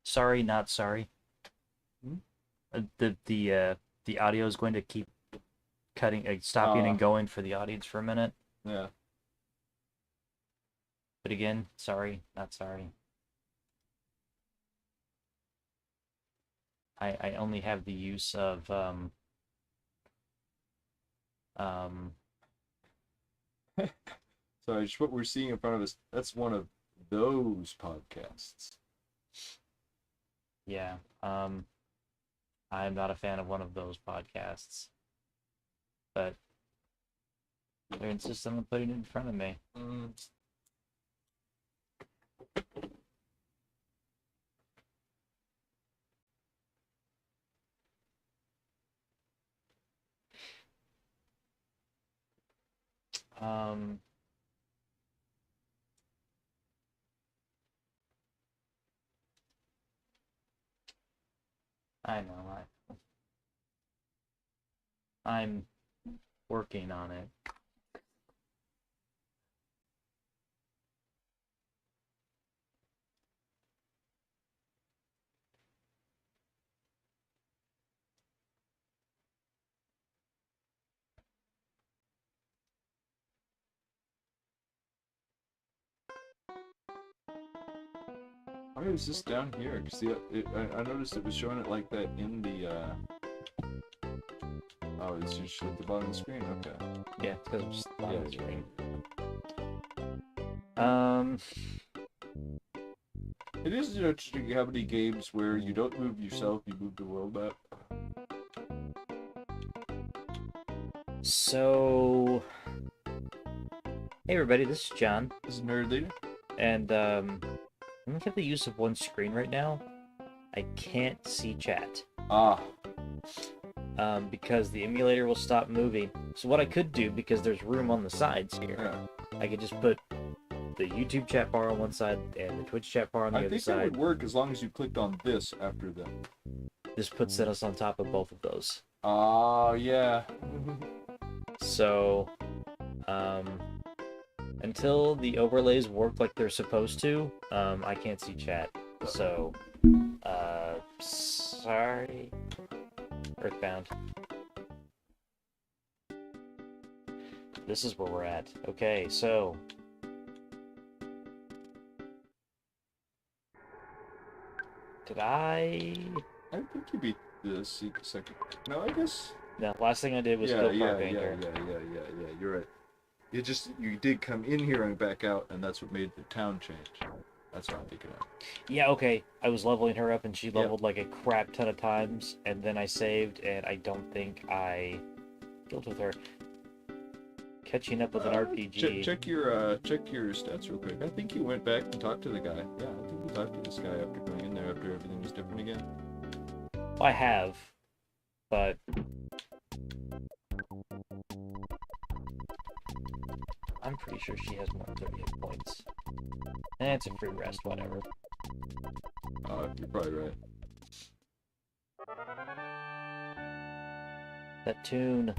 Sorry, not sorry. Hmm? The audio is going to keep cutting, stopping Uh, and going for the audience for a minute. yeah. But again, sorry, not sorry. I only have the use of um So just what we're seeing in front of us, that's one of those podcasts. yeah I'm not a fan of one of those podcasts, but they're insistent on putting it in front of me. Mm. Um, I know I'm working on it. Why is this down here? Cause I noticed it was showing it like that in the. Oh, it's just at the bottom of the screen. Okay. Yeah, it's because I'm just on Yeah, the yeah. screen. Um, It is interesting how many games where you don't move yourself, you move the world map. so hey everybody, this is John, This is Nerd Leader. and I only have the use of one screen right now. I can't see chat. Ah. Because the emulator will stop moving. So what I could do, because there's room on the sides here, Yeah. I could just put the YouTube chat bar on one side and the Twitch chat bar on the I other think that side. would work as long as you clicked on this after them. This puts us on top of both of those. Ah, yeah. So, until the overlays work like they're supposed to, I can't see chat. So, sorry. Earthbound. This is where we're at. Okay, so did I? I think you beat the second. No, I guess. No, last thing I did was Yeah, kill yeah, Park yeah, Anger. yeah. You're right. You did come in here and back out, and that's what made the town change. That's what I'm thinking of. Yeah, okay. I was leveling her up and she Yep. leveled like a crap ton of times, and then I saved, and I don't think I killed with her. Catching up with an RPG. Check your stats real quick. I think you went back and talked to the guy. Yeah, I think you talked to this guy after going in there after everything was different again. I have, but I'm pretty sure she has more than 38 points. Eh, it's a free rest, whatever. You're probably right. That tune.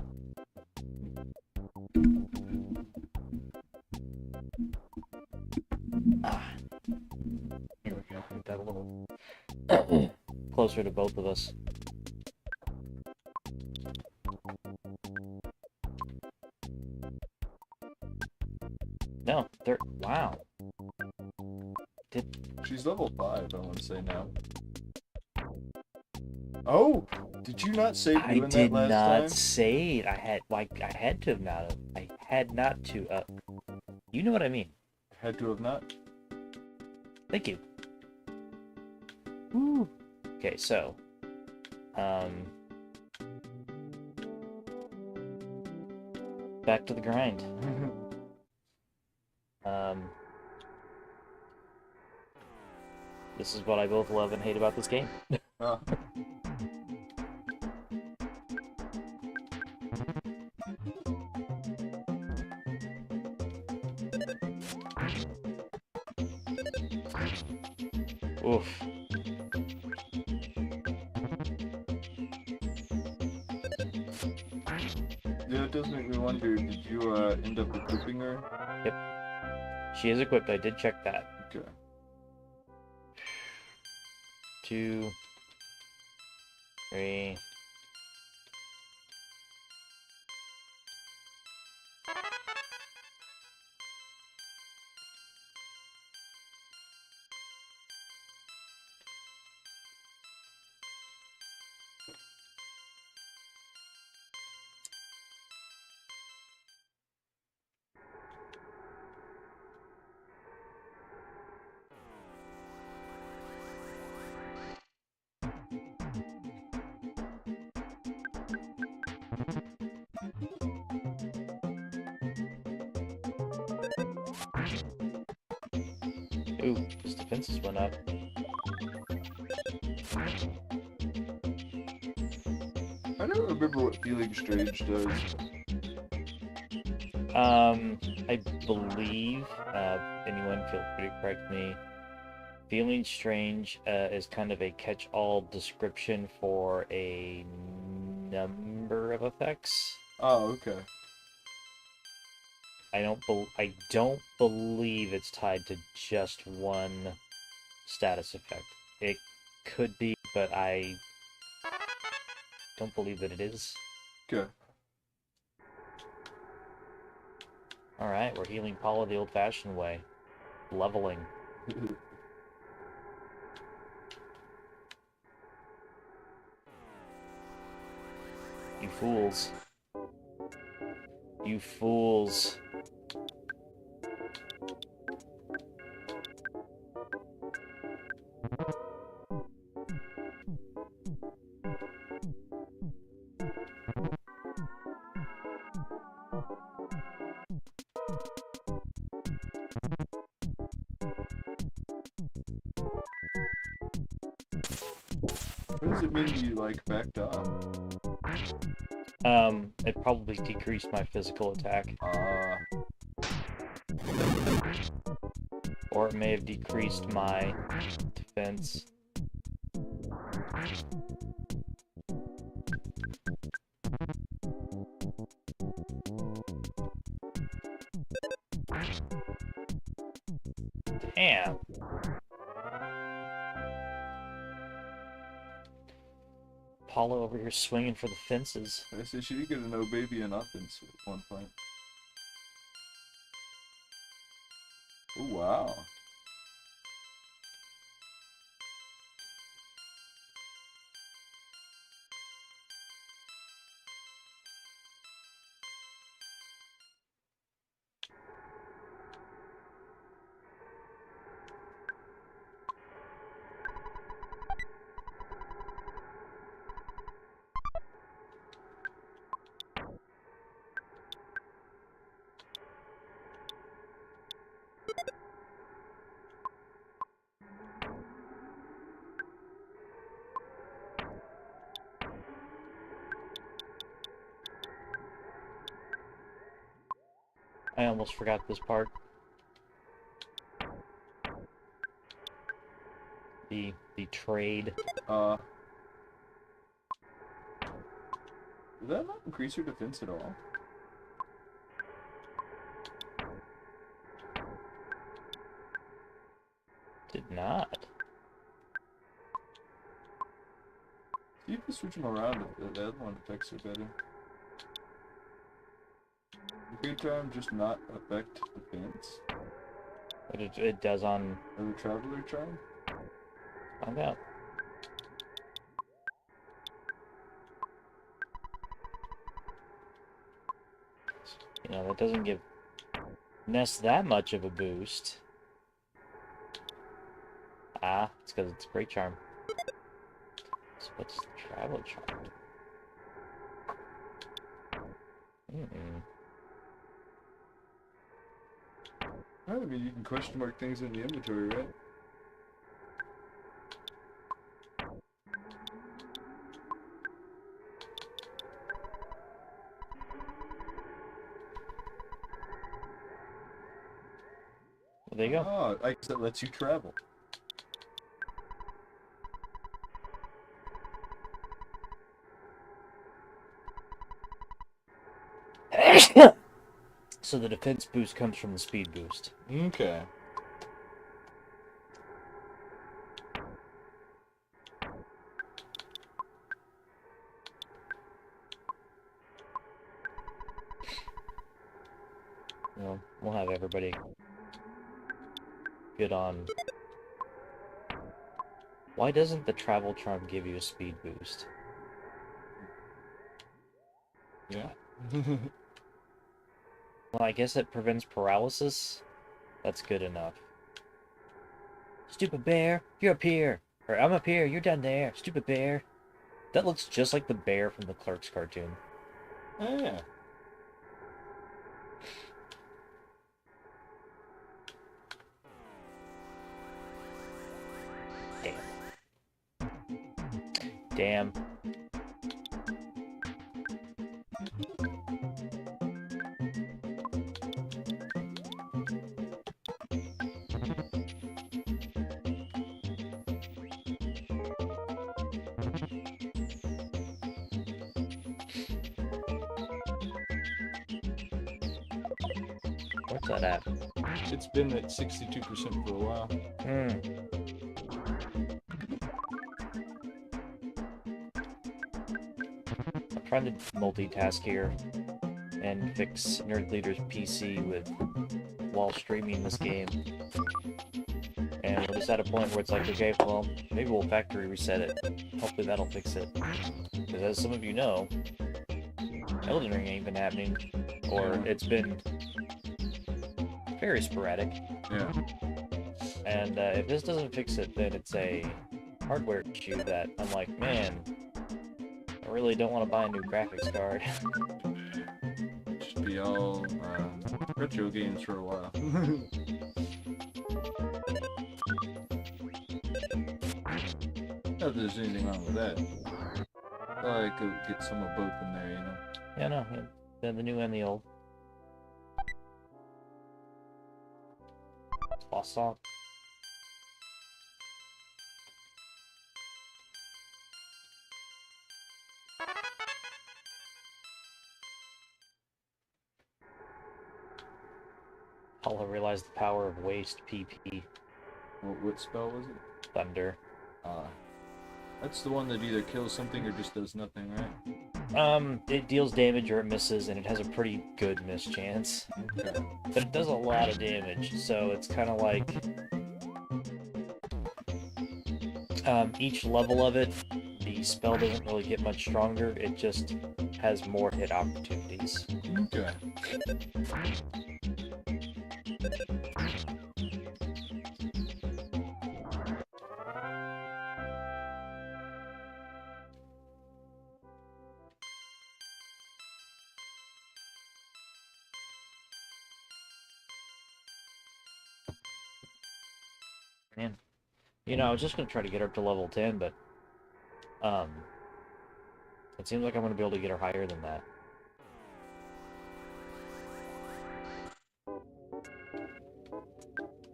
Ah. Here we go. Get that a little closer to both of us. No, they're wow. She's level 5, I want to say now. Oh! Did you not save I doing did that last not time? save. I had to have not. I had not to. You know what I mean. Had to have not. Thank you. Woo. Okay, so, back to the grind. This is what I both love and hate about this game. Ah. Oof. Yeah, it does make me wonder, did you end up equipping her? Yep. She is equipped. I did check that. Okay. 2, 3. Ooh, his defenses went up. I don't remember what Feeling Strange does. I believe, anyone feel free to correct me. Feeling Strange is kind of a catch-all description for a number of effects. Oh, okay. I don't believe it's tied to just one status effect. It could be, but I don't believe that it is. Okay. Alright, we're healing Paula the old-fashioned way. Leveling. You fools. You fools. What does it mean you, like, backed up? It probably decreased my physical attack. Or it may have decreased my defense. Damn. Paula over here swinging for the fences. I said she did get a no baby in offense at one point. Oh, wow. I almost forgot this part. The trade. Did that not increase your defense at all? Did not. See if you switch them around, if the other one affects it better. Good time just not affect defense. But it does on... Or the Traveler Charm? Find out. You know, that doesn't give Ness that much of a boost. Ah, it's because it's a great charm. So what's the Traveler Charm? I mean, you can question mark things in the inventory, right? Well, there you go. Oh, I guess that lets you travel. So the defense boost comes from the speed boost. Okay. You know, we'll have everybody good on. Why doesn't the travel charm give you a speed boost? Yeah. Well, I guess it prevents paralysis. That's good enough. Stupid bear, you're up here. Or I'm up here, you're down there. Stupid bear. That looks just like the bear from the Clerks cartoon. Oh, yeah. Damn. What's that at? It's been at 62% for a while. I'm trying to multitask here and fix Nerd Leader's PC while streaming this game. And we're just at a point where it's like, okay, well, maybe we'll factory reset it. Hopefully that'll fix it. Because as some of you know, Elden Ring ain't been happening. Or it's been very sporadic. Yeah. And if this doesn't fix it, then it's a hardware issue that I'm like, man, I really don't want to buy a new graphics card. Should be all retro games for a while. Not that there's anything wrong with that. I could get some of both in there, you know. Yeah, no, yeah, the new and the old. Boss song. I'll realize the power of waste, PP. What spell was it? Thunder. That's the one that either kills something or just does nothing, right? It deals damage or it misses, and it has a pretty good miss chance. Okay. But it does a lot of damage, so it's kind of like... each level of it, the spell doesn't really get much stronger, it just has more hit opportunities. Okay. Man. You know, I was just going to try to get her up to level 10, but... it seems like I'm going to be able to get her higher than that.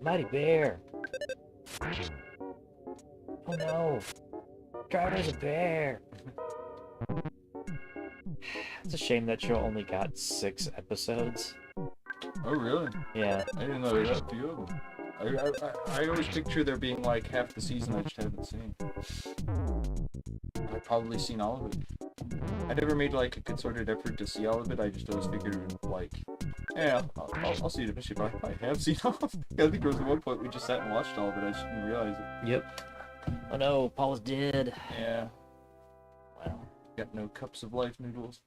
Mighty bear! Oh no! Driver's a bear! It's a shame that show only got 6 episodes. Oh, really? Yeah. I didn't know there were that few of them. I always picture there being like half the season I just haven't seen. I've probably seen all of it. I never made like a concerted effort to see all of it. I just always figured like, yeah, I'll see it eventually. But I have seen all of it. I think there was one point we just sat and watched all of it. I just didn't realize it. Yep. Oh no, Paul's dead. Yeah. Wow. Got no cups of life noodles.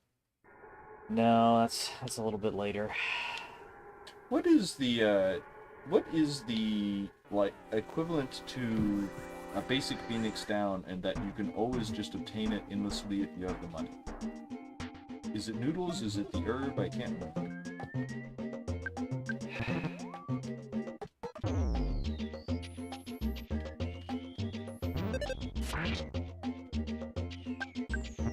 No, that's a little bit later. What is the like equivalent to a basic Phoenix down, and that you can always just obtain it endlessly if you have the money? Is it noodles? Is it the herb? I can't remember.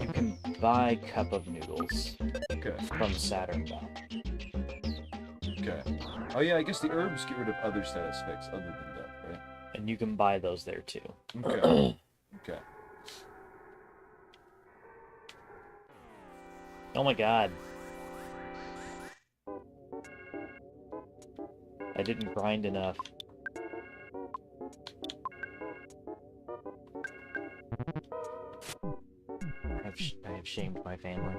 You can buy Cup of Noodles Okay. from Saturn. Okay. Oh yeah, I guess the herbs get rid of other status effects other than death, right? And you can buy those there too. Okay. Okay. Oh my god. I didn't grind enough. I have shamed my family.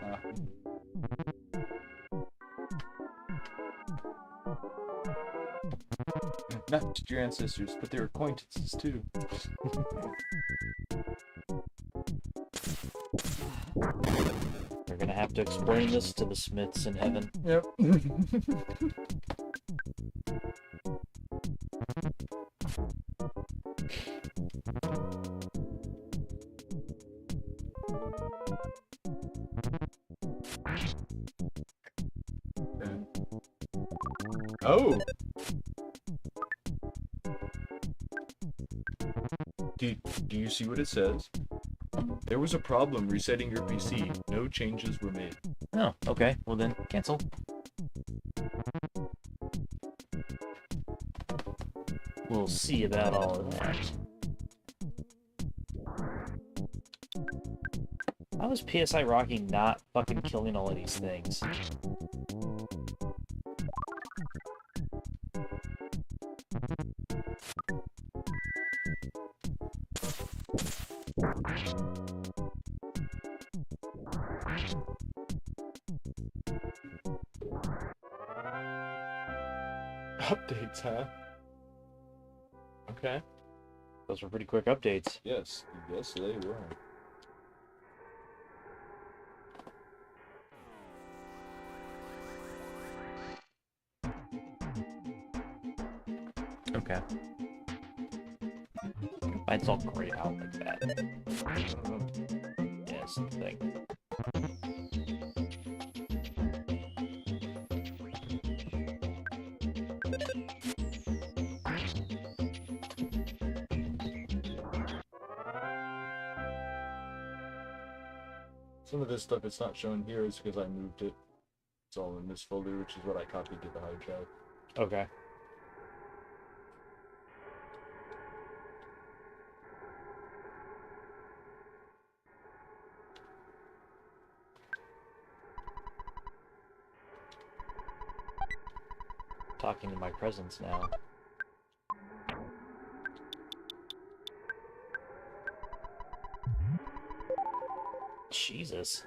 Not just your ancestors, but their acquaintances too. We're gonna have to explain this to the Smiths in heaven. Yep. Oh! Do you see what it says? There was a problem resetting your PC. No changes were made. Oh, okay. Well then, cancel. We'll see about all of that. How is PSI Rocky not fucking killing all of these things? Updates, huh? Okay. Those were pretty quick updates. Yes. Yes, they were. Okay. Mine's all grayed out like that. Yeah, it's the thing. Some of this stuff it's not shown here is because I moved it. It's all in this folder, which is what I copied to the hard drive. Okay. Talking to my presence now. Jesus.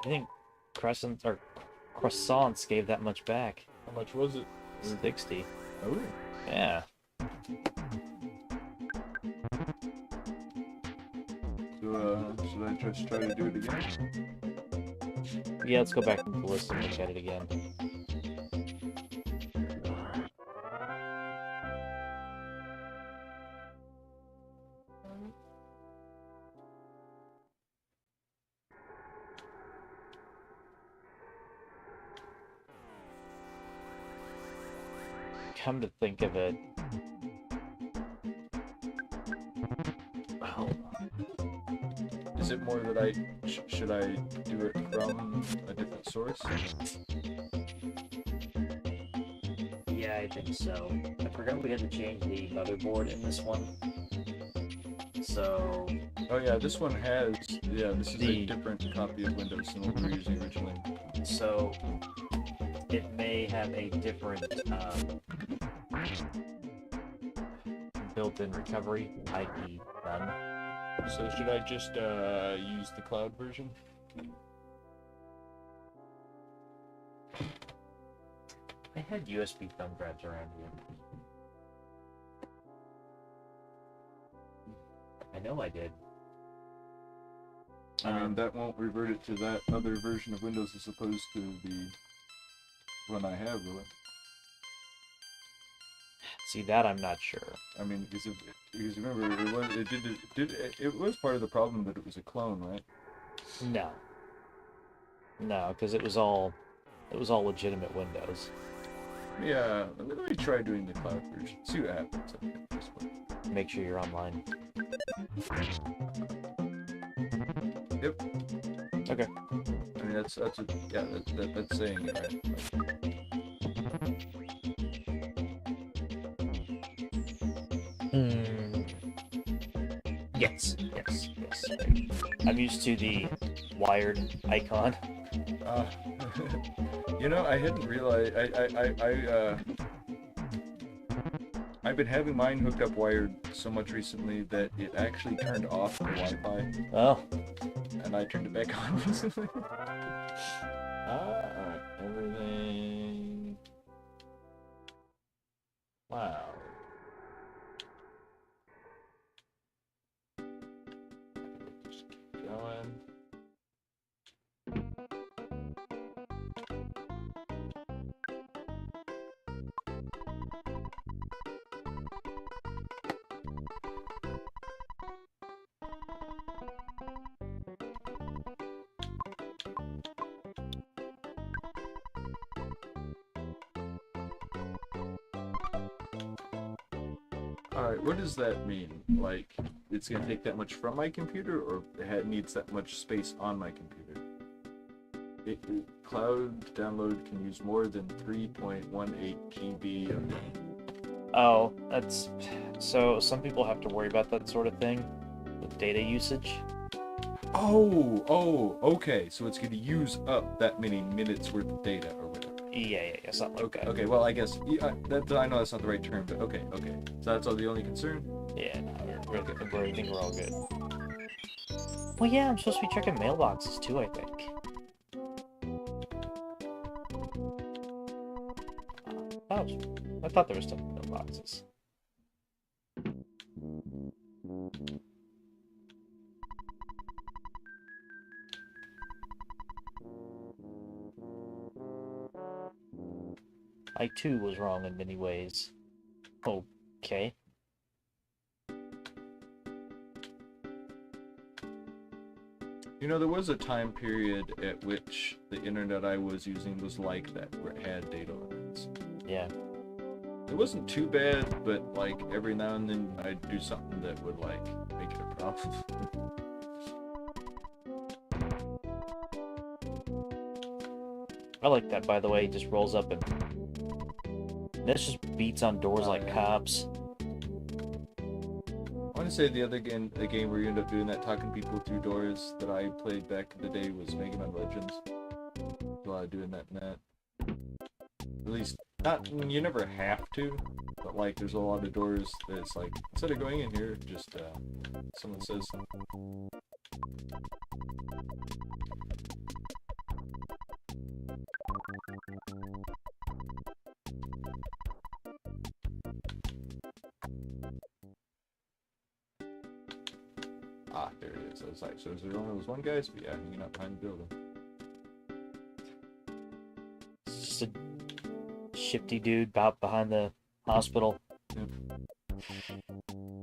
I think crescents or croissants gave that much back. How much was it? 60. Oh. Yeah. So, should I just try to do it again? Yeah, let's go back to the list and look at it again. Come to think of it, well, Is it more that I should I do it from a different source? yeah, I think so. I forgot we had to change the motherboard in this one. So, Oh yeah, this one has. Yeah, this is a The- different copy of Windows than what we were using originally. so it may have a different built-in recovery, i.e. none. So should I just use the cloud version? I had USB thumb drives around here. I know I did. I mean, that won't revert it to that other version of Windows as opposed to the one I have, will it? See, that I'm not sure. I mean, because remember, it was part of the problem that it was a clone, right? No. No, because it was all legitimate Windows. Yeah, let me try doing the cloud version. See what happens. Okay, this one. Make sure you're online. Yep. Okay. I mean, that's saying it, right? Yes. I'm used to the wired icon. You know, I hadn't realized. I've been having mine hooked up wired so much recently that it actually turned off the Wi-Fi, Oh. and I turned it back on recently. Alright, everything. Wow. Just keep going. Alright, what does that mean? Like, it's gonna take that much from my computer, or it needs that much space on my computer? Cloud download can use more than 3.18 GB of data. Oh, that's... So, some people have to worry about that sort of thing with data usage. Oh, okay. So it's gonna use up that many minutes worth of data, or whatever. Yeah, something like that. Okay, well, I guess, I know that's not the right term, but okay. So that's all the only concern? Yeah, no, I think we're all good. Well, yeah, I'm supposed to be checking mailboxes too, I think. I thought there was stuff in mailboxes. I too was wrong in many ways. Okay. You know, there was a time period at which the internet I was using was like that, where it had data limits. Yeah. It wasn't too bad, but like every now and then I'd do something that would like make it a problem. I like that, by the way. He just rolls up and... This just beats on doors like cops. I want to say the other game, the game where you end up doing that, talking people through doors, that I played back in the day was Mega Man Legends. A lot of doing that in that. At least, not, you never have to, but like there's a lot of doors that it's like, instead of going in here, just someone says something. Ah, there it is. I was like, so is there only those one guys? But yeah, hanging out behind the building. It's just a shifty dude out behind the hospital. Yep.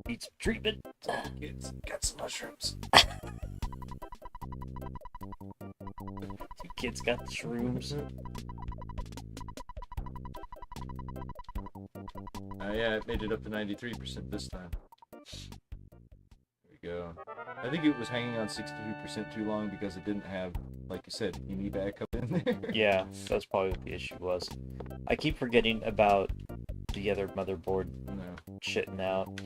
Need some treatment. Kids, got some mushrooms. Two kids got the shrooms. Yeah, it made it up to 93% this time. There we go. I think it was hanging on 62% too long because it didn't have, like you said, EMI backup in there. Yeah, that's probably what the issue was. I keep forgetting about the other motherboard No. shitting out.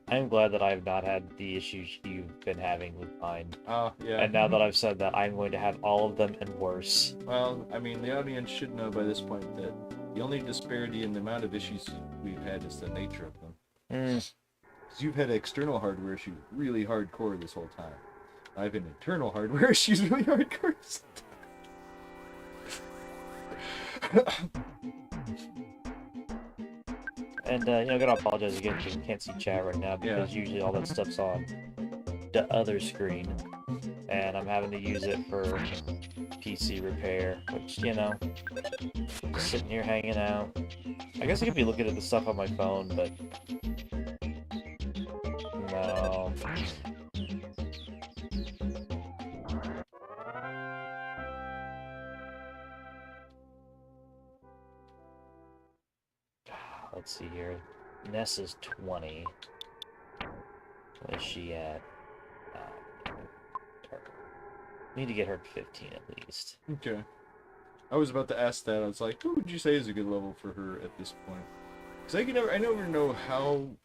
I'm glad that I have not had the issues you've been having with mine. Oh, yeah. And now that I've said that, I'm going to have all of them and worse. Well, I mean, the audience should know by this point that the only disparity in the amount of issues we've had is the nature of them. Because you've had external hardware issues really hardcore this whole time. I've had internal hardware issues really hardcore. And, you know, I gotta apologize again because you can't see chat right now because usually all that stuff's on the other screen. And I'm having to use it for PC repair, which, you know, just sitting here hanging out. I guess I could be looking at the stuff on my phone, but no. Let's see here. Ness is 20. What is she at? Need to get her to 15 at least. Okay. I was about to ask that. I was like, what would you say is a good level for her at this point? Because I never know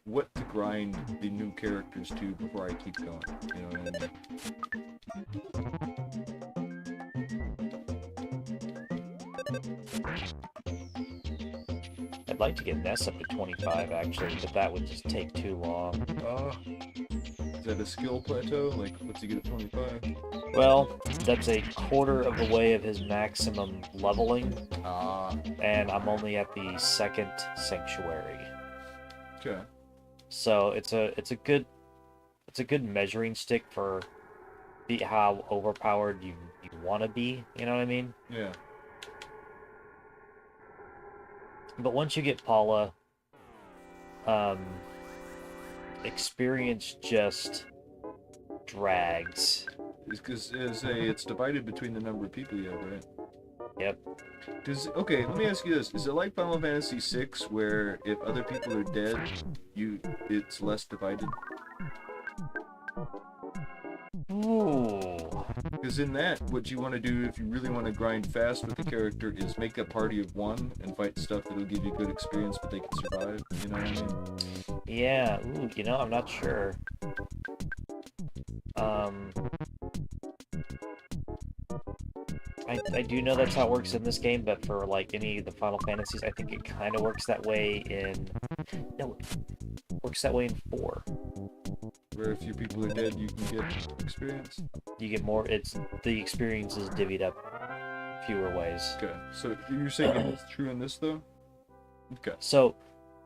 what to grind the new characters to before I keep going. You know what I mean? I'd like to get Ness up to 25, actually, but that would just take too long. Is that a skill plateau? Like, what's he get at 25? Well, that's a quarter of the way of his maximum leveling, and I'm only at the second sanctuary. Okay. So it's a good measuring stick for how overpowered you want to be. You know what I mean? Yeah. But once you get Paula, experience just drags. Because it's divided between the number of people you have, right? Yep. Okay, let me ask you this: is it like Final Fantasy VI, where if other people are dead, it's less divided? Ooh. Because in that, what you want to do if you really want to grind fast with the character is make a party of one and fight stuff that'll give you good experience, but they can survive. You know what I mean? Yeah. Ooh. I'm not sure. I do know that's how it works in this game, but for like any of the Final Fantasies, I think it kind of works that way in. No, it works that way in 4. Where if few people are dead, you can get experience. You get more. The experience is divvied up fewer ways. Okay, so you're saying it's true in this though? Okay. So,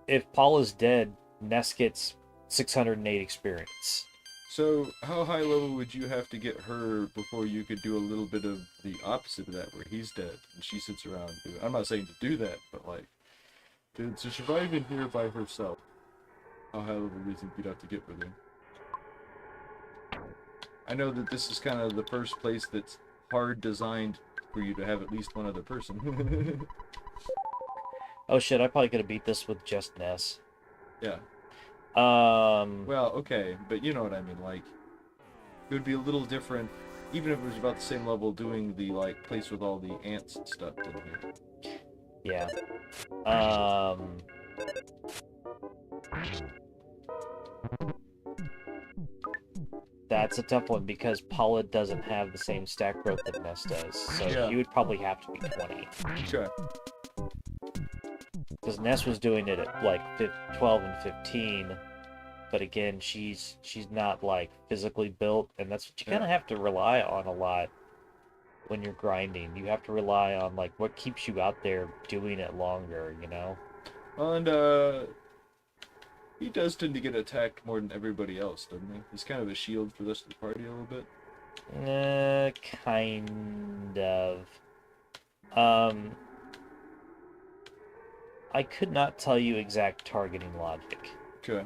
if Paul is dead, Ness gets 608 experience. So, how high level would you have to get her before you could do a little bit of the opposite of that, where he's dead and she sits around doing? I'm not saying to do that, but like to survive in here by herself. How high level do you think you'd have to get with her? I know that this is kind of the first place that's hard designed for you to have at least one other person. Oh shit! I probably could have beat this with just Ness. Yeah. Well, okay, but you know what I mean, like, it would be a little different, even if it was about the same level doing the, like, place with all the ants and stuff in here. Yeah. That's a tough one, because Paula doesn't have the same stack growth that Ness does, so Yeah. you would probably have to be 20. Okay. Because Ness was doing it at, like, 12 and 15, but again, she's not, like, physically built, and that's what you kind of have to rely on a lot when you're grinding. You have to rely on, like, what keeps you out there doing it longer, you know? And, he does tend to get attacked more than everybody else, doesn't he? He's kind of a shield for the rest of the party a little bit. Kind of. I could not tell you exact targeting logic. Okay.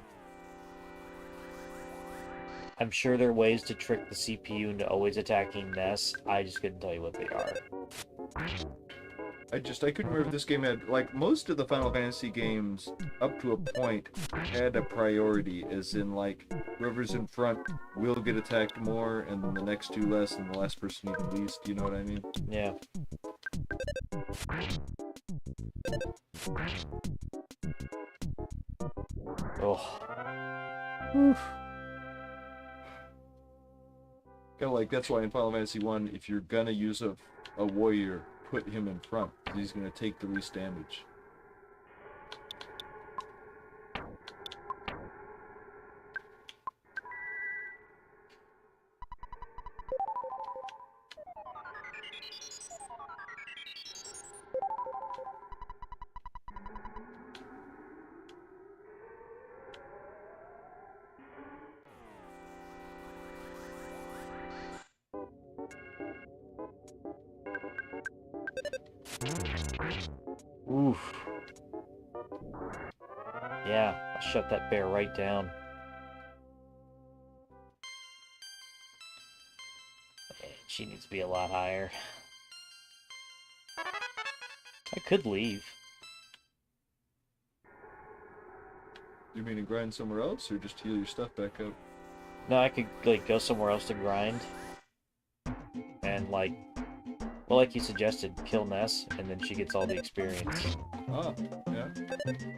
I'm sure there are ways to trick the CPU into always attacking Ness. I just couldn't tell you what they are. I couldn't remember if this game had, like, most of the Final Fantasy games, up to a point, had a priority, as in, like, whoever's in front will get attacked more, and then the next two less, and the last person even least, you know what I mean? Yeah. Oh. Oof. Kinda like, that's why in Final Fantasy 1, if you're gonna use a warrior, put him in front, because he's gonna take the least damage. Oof. Yeah, I'll shut that bear right down. Man, she needs to be a lot higher. I could leave. You mean to grind somewhere else, or just heal your stuff back up? No, I could, like, go somewhere else to grind. And, like, well, like you suggested, kill Ness, and then she gets all the experience. Ah, yeah.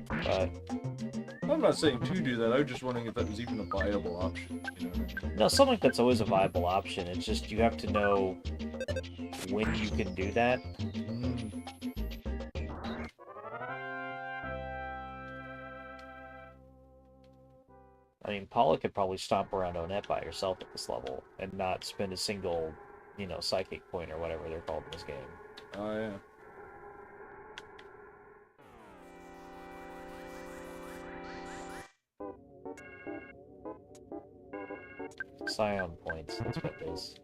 But I'm not saying to do that, I was just wondering if that was even a viable option, you know what I mean? no, something like that's always a viable option. It's just you have to know when you can do that. Paula could probably stomp around Onett by herself at this level and not spend a single, psychic point or whatever they're called in this game. Oh, yeah. Scion points, that's what it is.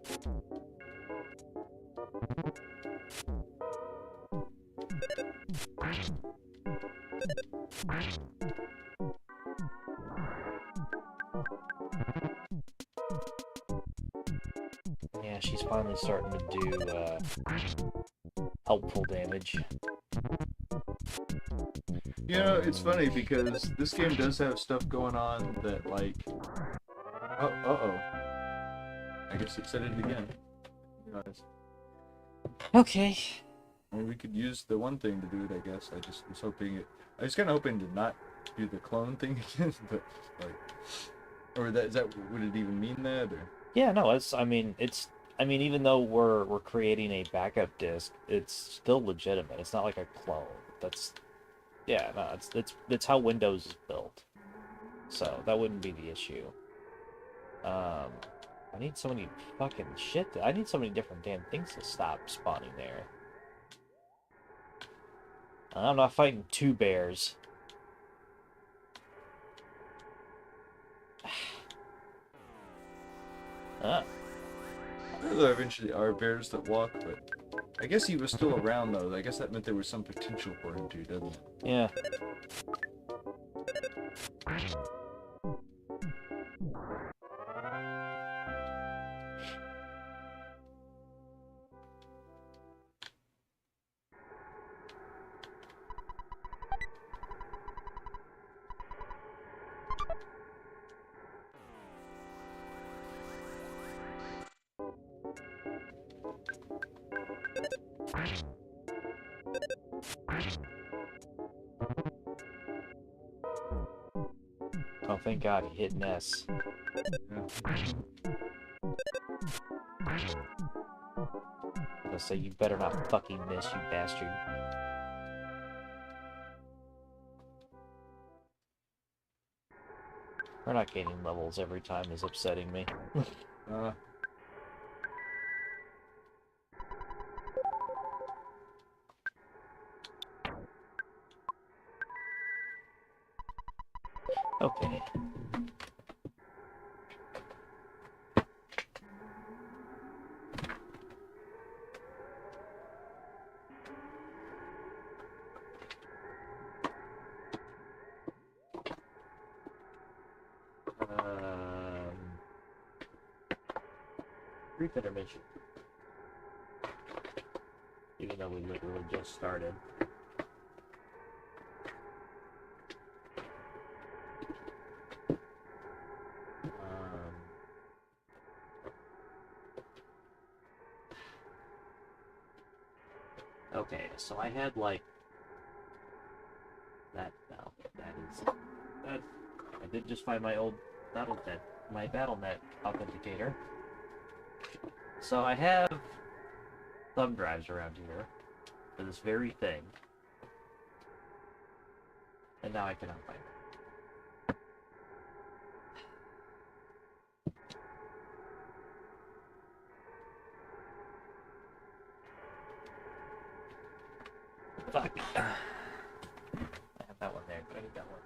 Yeah, she's finally starting to do helpful damage. You know, it's funny because this game does have stuff going on that, like... Oh, uh-oh. I guess it said it again. Guys. Okay. I mean, we could use the one thing to do it, I guess. I just was hoping it... I was kind of hoping to not do the clone thing again, but, like... Or would it even mean that, or...? Yeah, no, even though we're creating a backup disk, it's still legitimate. It's not like a clone. Yeah, no, it's how Windows is built. So that wouldn't be the issue. I need so many fucking shit. I need so many different damn things to stop spawning there. I'm not fighting two bears. There eventually are bears that walk, but I guess he was still around, though. I guess that meant there was some potential for him to, doesn't it? Yeah. Oh, thank God he hit an S. Let's say you better not fucking miss, you bastard. We're not gaining levels every time is upsetting me. Okay. Brief intermission. Even though we literally just started. Okay, so I had like that. No, that. I did just find my old BattleNet authenticator. So I have thumb drives around here for this very thing, and now I cannot find it. Fuck. I have that one there, but I need that one.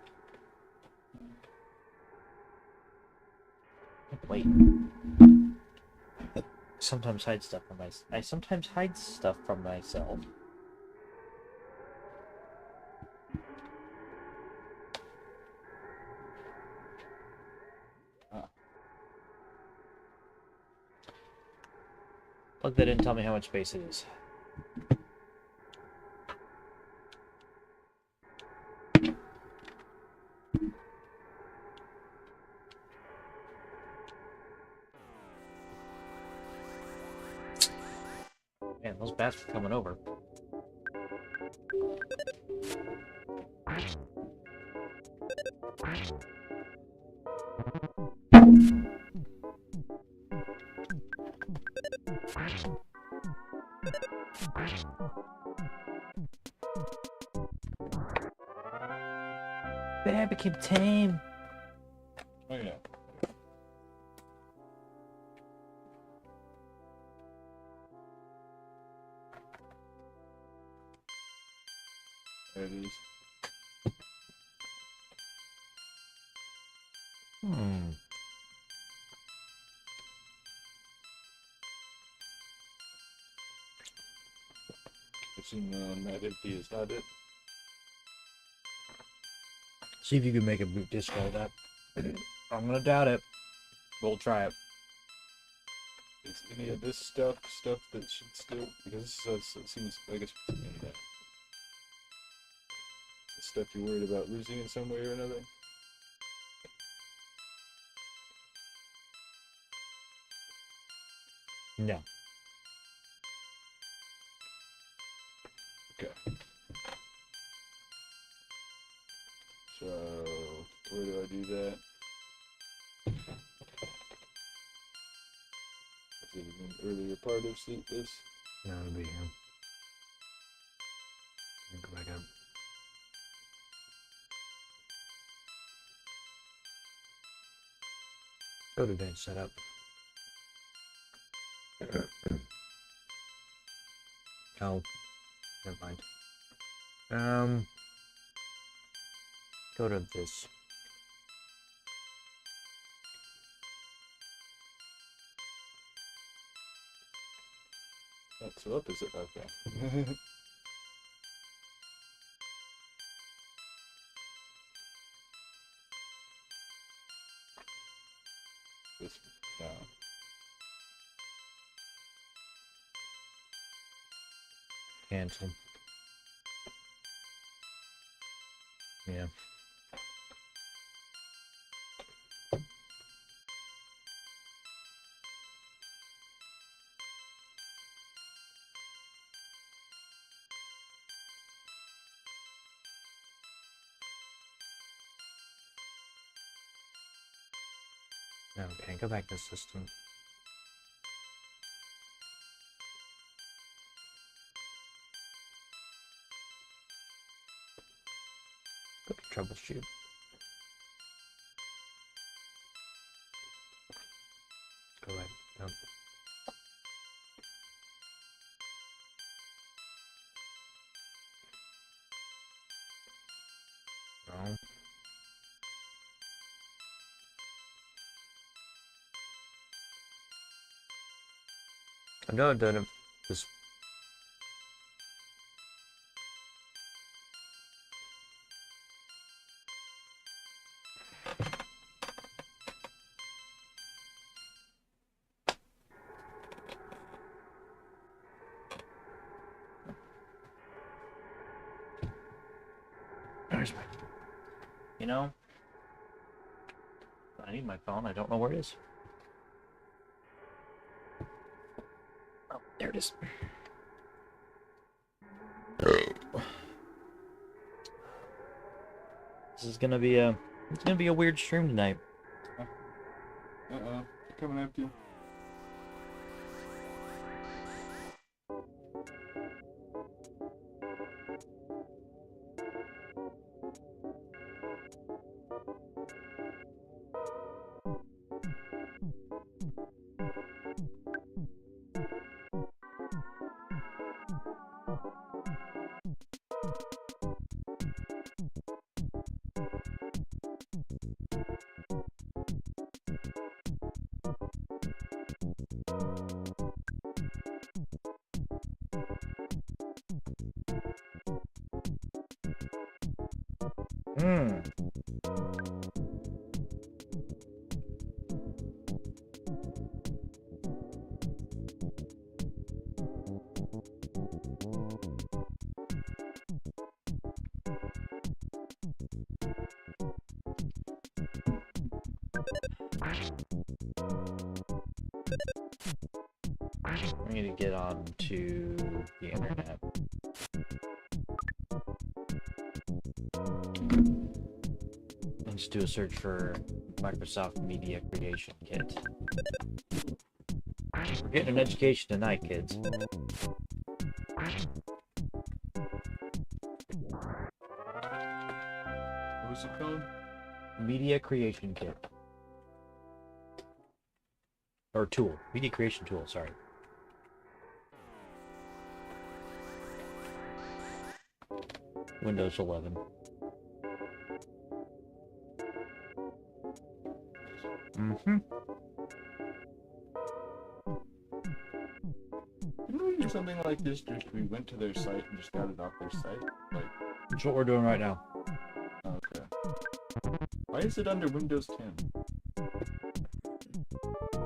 Wait. I sometimes hide stuff from myself. Plug that in, tell me how much space it is. Man, those bats are coming over. Bear became tame. Oh yeah. There it is. Hmm. Pushing that empty is not it. See if you can make a boot disco of that. I'm gonna doubt it. We'll try it. Is any of this stuff that should still, because this says, it seems, I guess, any of that. The stuff you're worried about losing in some way or another? No. Okay. So, where do I do that? Is it an earlier part of sleep this? No, it'll be here. Go back up. Go to advanced setup. Oh, never mind. Go to this. Oh, so up is it? Okay. This down. Cancel. Yeah. Okay, go back to the system. Go to troubleshoot. Go ahead. Nope. No. I've never done it this. There's my. You know, I need my phone. I don't know where it is. Oh, there it is. This is gonna be a. It's gonna be a weird stream tonight. They're coming after you. Hmm. I'm gonna get on to the internet. And just do a search for Microsoft Media Creation Kit. We're getting an education tonight, kids. What's it called? Media Creation Kit. Or tool. Media Creation Tool, sorry. Windows 11. Mm-hmm. Didn't we do something like this? Just we went to their site and just got it off their site? Like, That's what we're doing right now. okay. Why is it under Windows 10?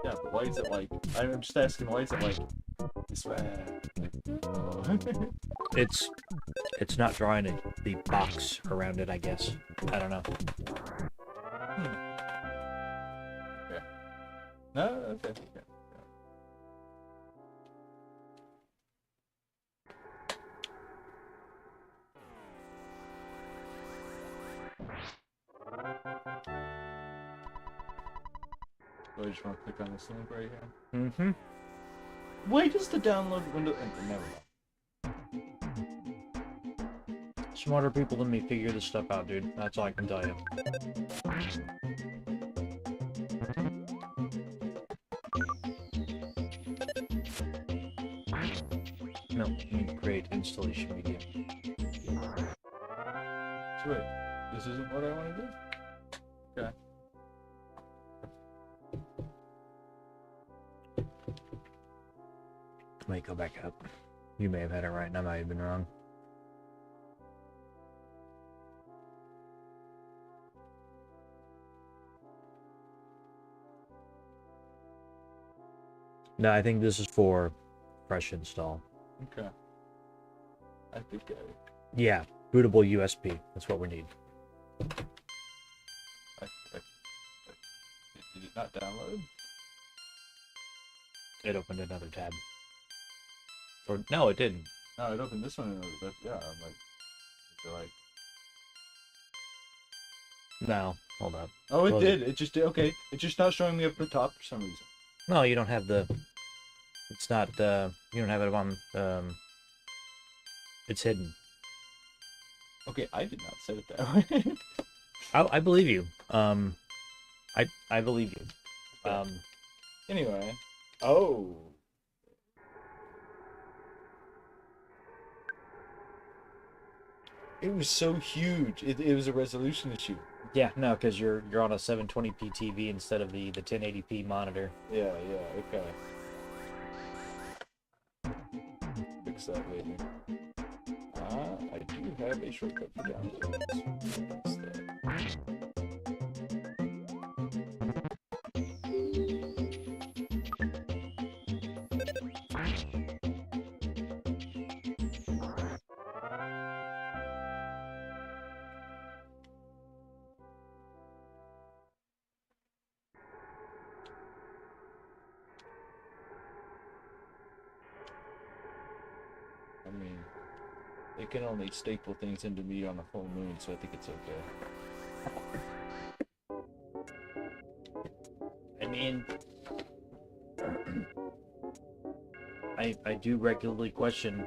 Yeah, but why is it like... I'm just asking, why is it like... This way? Like, oh. It's not drawing the box around it, I guess. I don't know. Okay. No, okay. Yeah. So I just want to click on this link right here. Mm-hmm. Why does the download window... Never mind. Smarter people than me figure this stuff out, dude. That's all I can tell you. No, you need to create installation media. So wait, this isn't what I want to do? Okay. Might go back up. You may have had it right, and I might have been wrong. No, I think this is for fresh install. Okay. I think Yeah, bootable USB. That's what we need. did it not download? It opened another tab. Or no, it didn't. No, it opened this one, but yeah, I'm like, they're like, No, hold up. oh, it Close did. It just did. Okay, it's just not showing me up the top for some reason. No, you don't have the. It's not. You don't have it on. It's hidden. Okay, I did not set it that way. I believe you. I believe you. Anyway, oh. It was so huge. It was a resolution issue. Yeah, no, because you're on a 720p TV instead of the 1080p monitor. Yeah, okay. Fix that later. I do have a shortcut for downloads. That's that. I mean, they can only staple things into me on a full moon, so I think it's okay. I mean, I do regularly question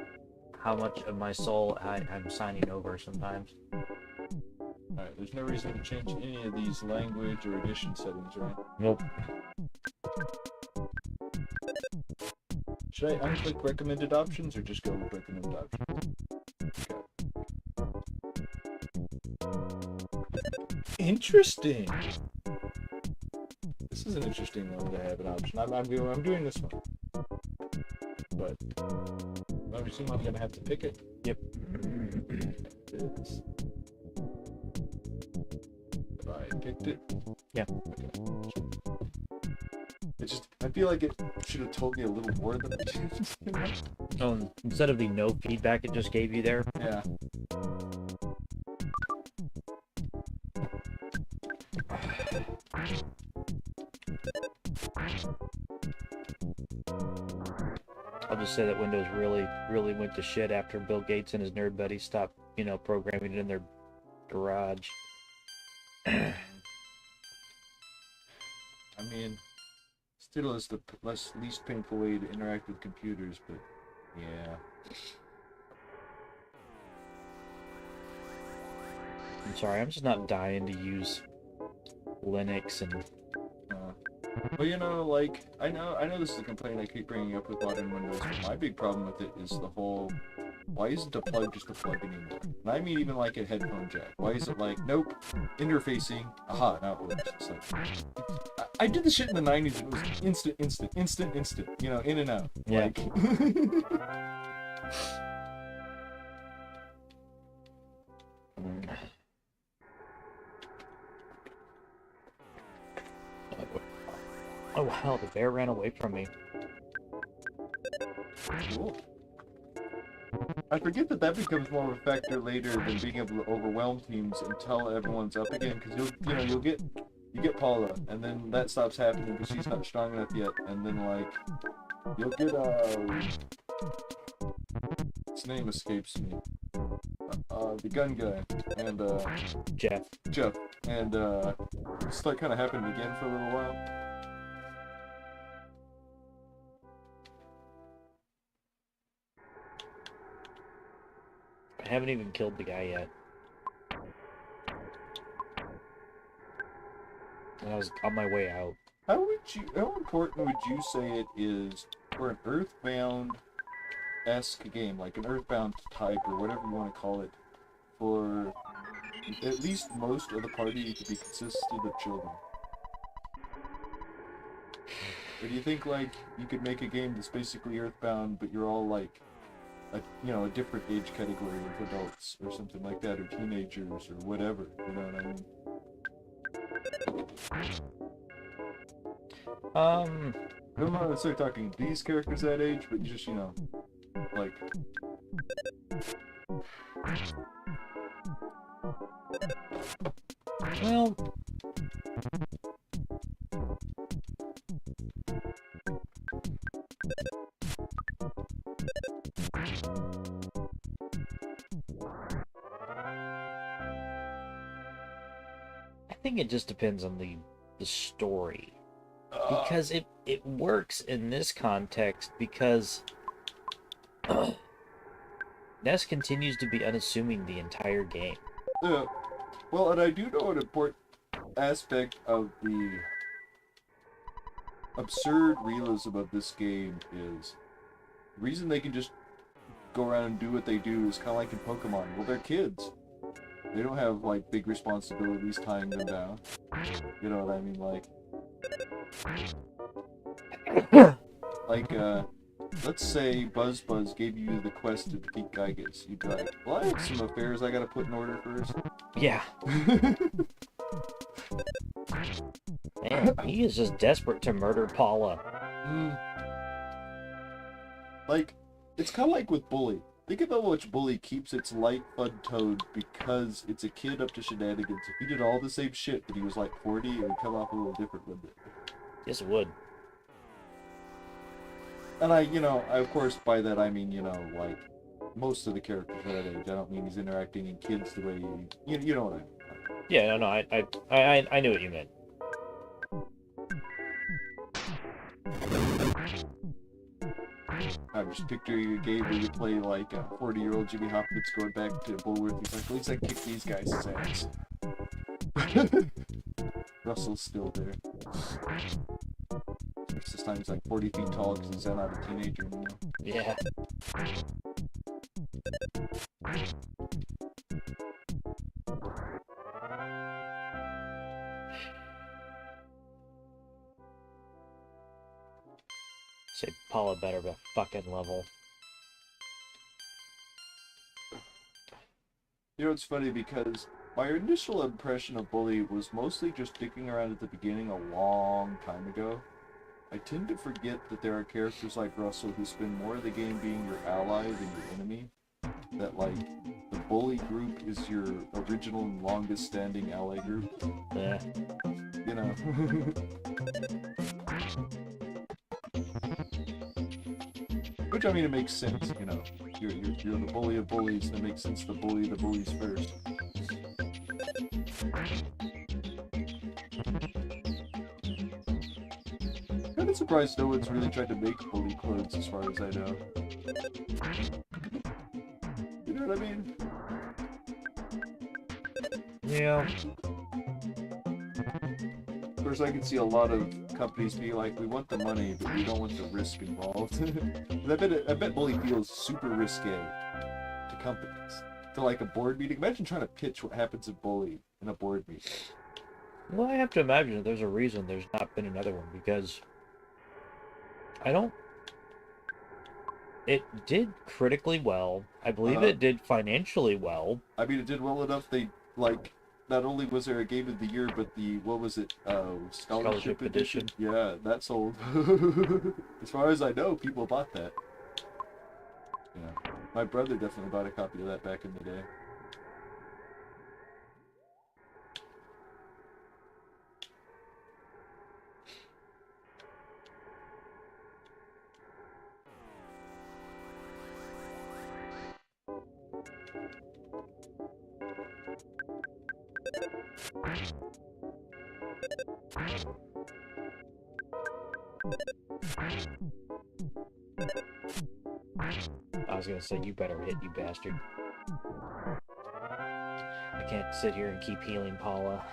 how much of my soul I'm signing over sometimes. Alright, there's no reason to change any of these language or edition settings, right? Nope. Should I unclick recommended options or just go with recommended options? Okay. Interesting! This is an interesting one to have an option. I'm doing this one. But I assume I'm gonna have to pick it. Yep. It is. Have I picked it? Yeah. Okay. It just, I feel like it should have told me a little more than it did. Oh, instead of the no feedback it just gave you there. Yeah. I'll just say that Windows really went to shit after Bill Gates and his nerd buddies stopped, programming it in their garage. I mean, still is the least painful way to interact with computers, but yeah. I'm sorry, I'm just not dying to use Linux and... Well, like, I know this is a complaint I keep bringing up with modern Windows, but my big problem with it is the whole Why isn't a plug just a plug anymore? And I mean even like a headphone jack. Why is it like, nope, interfacing, aha, now it works. It's like, I did the shit in the 90s, it was instant, you know, in and out. Yeah. Like, Oh wow, the bear ran away from me. cool. I forget that becomes more of a factor later than being able to overwhelm teams until everyone's up again, because you get Paula, and then that stops happening because she's not strong enough yet, and then like you'll get his name escapes me, the gun guy, and Jeff, and it's like kind of happening again for a little while. I haven't even killed the guy yet. And I was on my way out. How important would you say it is for an Earthbound-esque game, like an Earthbound type or whatever you want to call it, for at least most of the party to be consisted of children? Or do you think like you could make a game that's basically Earthbound, but you're all like a different age category of adults or something like that, or teenagers or whatever, you know what I mean? I'm not necessarily talking these characters that age, but just, like... Well... I think it just depends on the story. Because it works in this context because Ness continues to be unassuming the entire game. Yeah. Well, and I do know an important aspect of the absurd realism of this game is the reason they can just go around and do what they do is kind of like in Pokemon. Well, they're kids. They don't have, like, big responsibilities tying them down. You know what I mean? Like, let's say Buzz gave you the quest to defeat Gygas. You'd be like, well, I have some affairs I gotta put in order first. Yeah. Man, he is just desperate to murder Paula. Like, it's kind of like with Bully. Think of how much Bully keeps its light, fun tone because it's a kid up to shenanigans. If he did all the same shit but he was like 40, it would come off a little different, wouldn't it? Yes, it would. And I of course, by that I mean, like, most of the characters are that age. I don't mean he's interacting in kids the way you know what I mean. Yeah, no, I knew what you meant. I just picture a game where you play like a 40-year-old Jimmy Hopkins going back to Bullworth. He's like, at least I kicked these guys' ass. Russell's still there. This time he's like 40 feet tall because he's not a teenager anymore. Yeah. Say Paula better be fucking level. You know, it's funny because my initial impression of Bully was mostly just dicking around at the beginning a long time ago. I tend to forget that there are characters like Russell who spend more of the game being your ally than your enemy. That, like, the Bully group is your original and longest standing ally group. Yeah. You know. Which, I mean, it makes sense, you know. You're the bully of bullies, and it makes sense to bully the bullies first. Kind of surprised no one's really tried to make bully clothes as far as I know. You know what I mean? Yeah. Of course, I can see a lot of companies be like, we want the money, but we don't want the risk involved. I bet Bully feels super risque. companies to like a board meeting. Imagine trying to pitch what happens in Bully in a board meeting. Well, I have to imagine that there's a reason there's not been another one because I don't. It did critically well. I believe Uh, it did financially well. I mean, it did well enough. They like not only was there a game of the year, but the what was it? Scholarship edition. Yeah, that sold. As far as I know, people bought that. Yeah, my brother definitely bought a copy of that back in the day. I was gonna say, you better hit, you bastard. I can't sit here and keep healing Paula.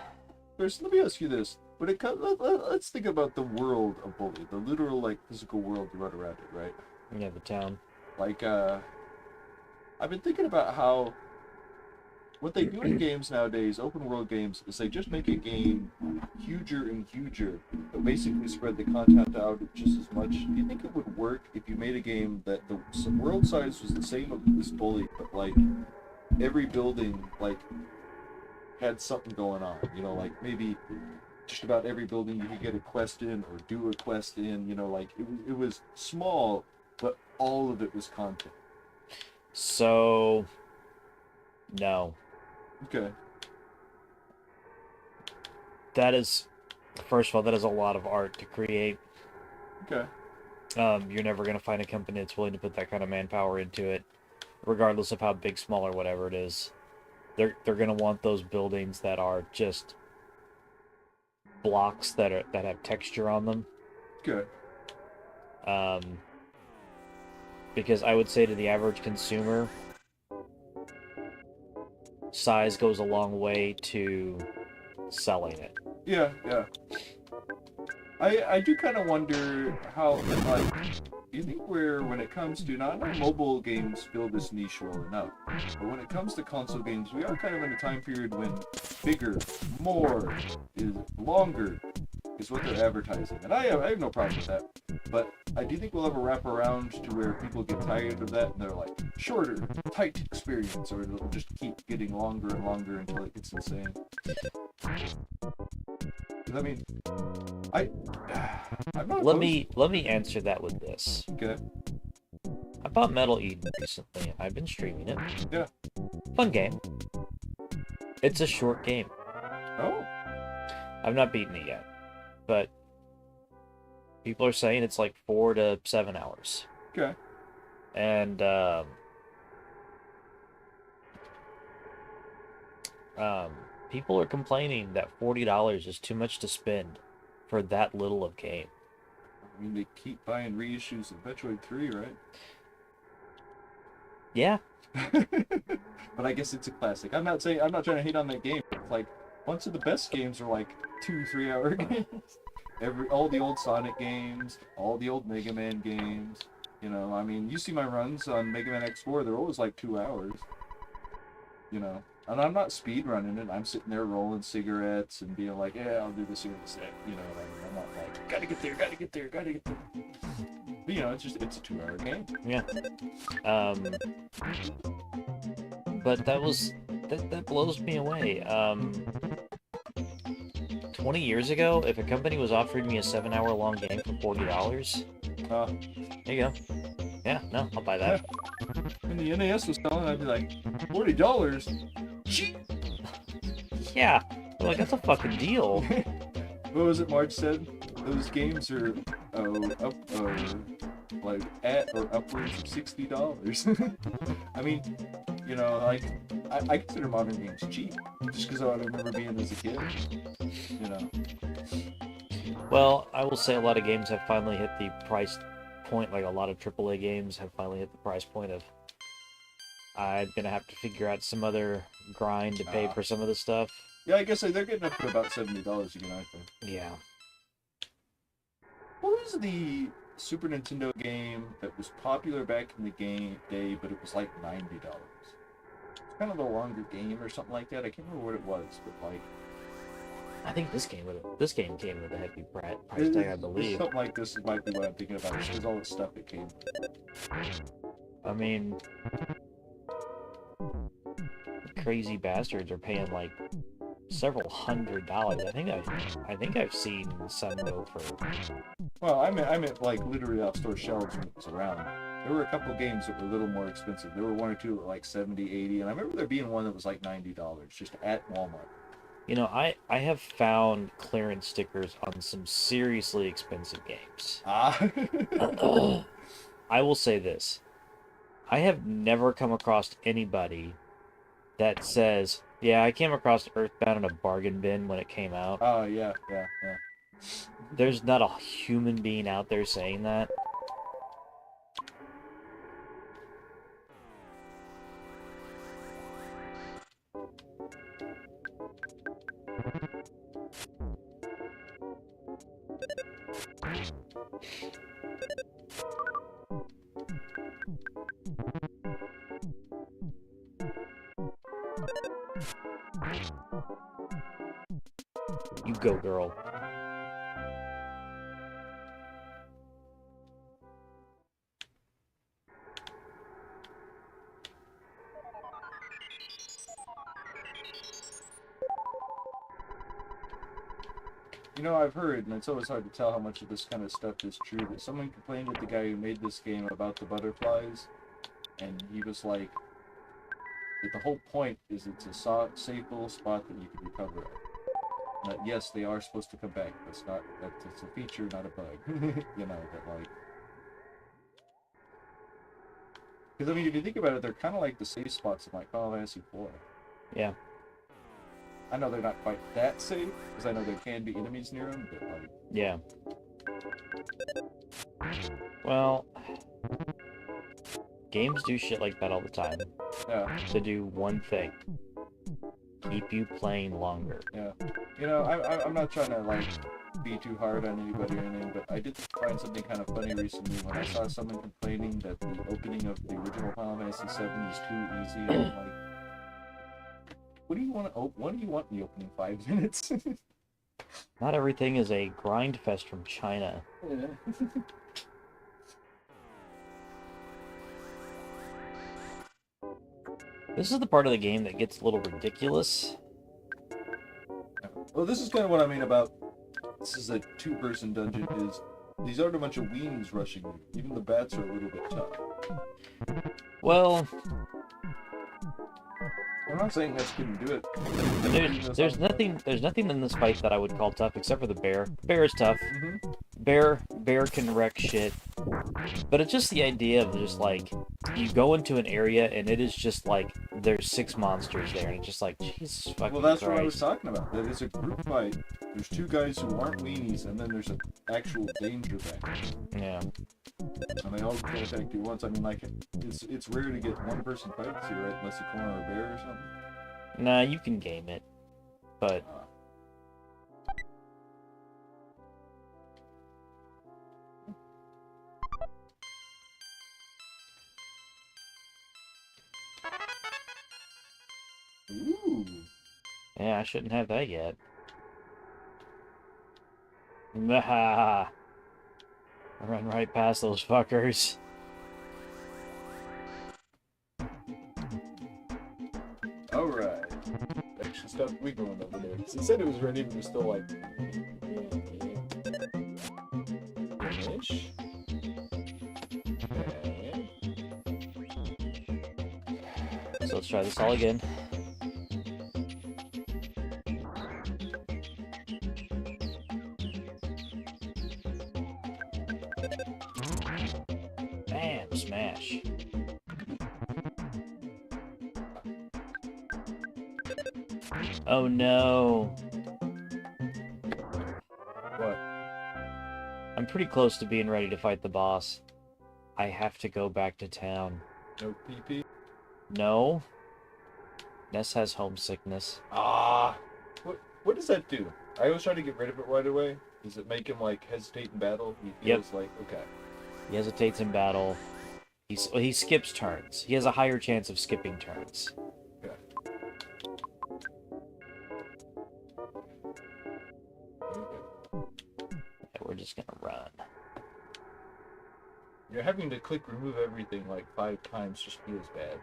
First, let me ask you this: when it comes, let's think about the world of Bully, the literal like physical world you run around it, right? Yeah, the town. Like, I've been thinking about how what they do in games nowadays, open world games, is they just make a game huger and huger, but basically spread the content out just as much. Do you think it would work if you made a game that the world size was the same as Bully, but like every building like had something going on? You know, like maybe just about every building you could get a quest in or do a quest in. You know, like it was small, but all of it was content. So, no. Okay. That is, first of all, that is a lot of art to create. Okay. You're never going to find a company that's willing to put that kind of manpower into it, regardless of how big, small, or whatever it is. They're going to want those buildings that are just blocks that have texture on them. Good. Because I would say to the average consumer, size goes a long way to selling it. Yeah, yeah. I do kind of wonder how, like, do you think when it comes to, now I know mobile games fill this niche well enough, but when it comes to console games, we are kind of in a time period when bigger, more, is longer is what they're advertising. And I have no problem with that. But I do think we'll have a wrap around to where people get tired of that and they're like, shorter, tight experience, or it'll just keep getting longer and longer until it gets insane. I mean, I'm not Let opposed. me answer that with this. Okay. I bought Metal Eden recently, and I've been streaming it. Yeah. Fun game. It's a short game. Oh. I've not beaten it yet, but people are saying it's like 4 to 7 hours. Okay. And people are complaining that $40 is too much to spend for that little of game. I mean, they keep buying reissues of Metroid 3, right? Yeah. But I guess it's a classic. I'm not trying to hate on that game. It's like, bunch of the best games are like 2-3 hour games. All the old Sonic games, all the old Mega Man games. You know, I mean, you see my runs on Mega Man X4, they're always like 2 hours. You know, and I'm not speed running it. I'm sitting there rolling cigarettes and being like, yeah, I'll do this here instead. You know what I mean? I'm not like, gotta get there. But, you know, it's a 2 hour game. Yeah. But that blows me away. 20 years ago, if a company was offering me a 7-hour long game for $40, there you go. Yeah, no, I'll buy that. Yeah. When the NAS was selling, I'd be like, $40? Cheap! Yeah, like, that's a fucking deal. What was it Marge said? Those games are like at or upwards of $60. I mean, you know, like, I consider modern games cheap, just because I remember being as a kid, you know. Well, I will say a lot of games have finally hit the price point, like a lot of AAA games have finally hit the price point of, I'm gonna have to figure out some other grind to pay for some of the stuff. Yeah, I guess they're getting up to about $70 again, I think. Yeah. What was the Super Nintendo game that was popular back in the day, but it was like $90? kind of a longer game or something like that. I can't remember what it was, but like. I think this game came with a heavy price It's tag, I believe. something like this might be what I'm thinking about. Just because all the stuff it came. I mean, crazy bastards are paying like several $100s. I think I've seen some go for. Well, I meant like literally off store shelves when it was around. There were a couple games that were a little more expensive. There were one or two that were like 70, 80, and I remember there being one that was like $90 just at Walmart. You know, I have found clearance stickers on some seriously expensive games. Ah. I will say this. I have never come across anybody that says, yeah, I came across Earthbound in a bargain bin when it came out. Oh, yeah. There's not a human being out there saying that. You go, girl. You know, I've heard, and it's always hard to tell how much of this kind of stuff is true, that someone complained with the guy who made this game about the butterflies, and he was like, that the whole point is it's a safe little spot that you can recover at. That yes, they are supposed to come back. It's a feature, not a bug. You know, that like. Because I mean, if you think about it, they're kind of like the safe spots in like Final Fantasy IV. Yeah. I know they're not quite that safe, because I know there can be enemies near them, but like. Yeah. Well, games do shit like that all the time. Yeah. To do one thing. Keep you playing longer. Yeah. You know, I'm not trying to, like, be too hard on anybody or anything, but I did find something kind of funny recently when I saw someone complaining that the opening of the original Final Fantasy VII is too easy, and I'm like, what do you want in the opening 5 minutes? Not everything is a grind fest from China. Yeah. This is the part of the game that gets a little ridiculous. Well, this is kind of what I mean about this is a two-person dungeon. Is these aren't a bunch of weenies rushing you. Even the bats are a little bit tough. Well, I'm not saying that couldn't do it. there's nothing in this fight that I would call tough except for the bear. Bear is tough. Mm-hmm. Bear can wreck shit. But it's just the idea of just like you go into an area and it is just like there's 6 monsters there and it's just like Jesus fucking Well, that's Christ. what I was talking about. That it's a group fight. There's two guys who aren't weenies, and then there's an actual danger back. Yeah. And they all can attack you at once. I mean, like, it's rare to get one person fights here, right? Unless you corner a bear or something. Nah, you can game it. But Ooh. yeah, I shouldn't have that yet. I run right past those fuckers. Alright. Actually stopped wiggling over there. He said it was ready, but it was still like... Finish. And... So let's try this all again. Bam! Smash. Oh no. What? I'm pretty close to being ready to fight the boss. I have to go back to town. No PP? No. Ness has homesickness. Ah! What does that do? I always try to get rid of it right away. Does it make him, like, hesitate in battle? He feels like, okay. He hesitates in battle. He skips turns. He has a higher chance of skipping turns. Okay. You're having to click remove everything like 5 times just feels bad.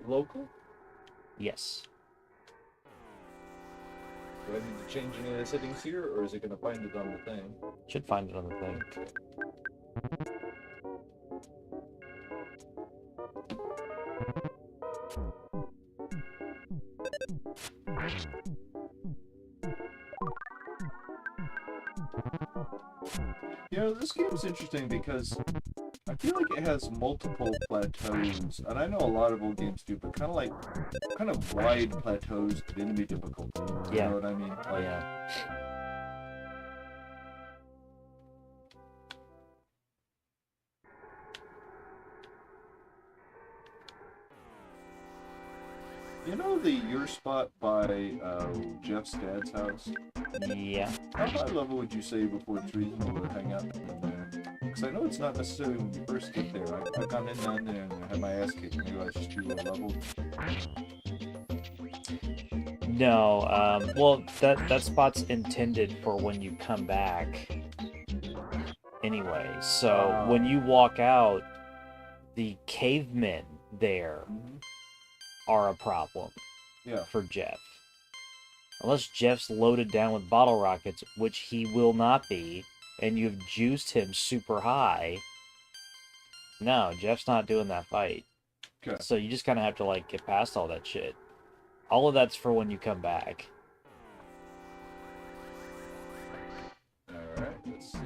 Local? Yes. Do I need to change any of the settings here, or is it going to find it on the thing? Should find it on the thing. You know, this game's interesting because I feel like it has multiple plateaus, and I know a lot of old games do, but kind of wide plateaus of enemy difficulty. You know what I mean? Like, Yeah. you know your spot by Jeff's dad's house? Yeah. How high level would you say before it's reasonable to hang out in there? Because I know it's not necessarily when you first get there. I've gone in down there and I had my ass kicked. Maybe I was just too low level. No, well, that spot's intended for when you come back anyway. So when you walk out, the cavemen there are a problem for Jeff. Unless Jeff's loaded down with bottle rockets, which he will not be, and you've juiced him super high. No, Jeff's not doing that fight. Okay. So you just kind of have to, like, get past all that shit. All of that's for when you come back. Alright, let's see.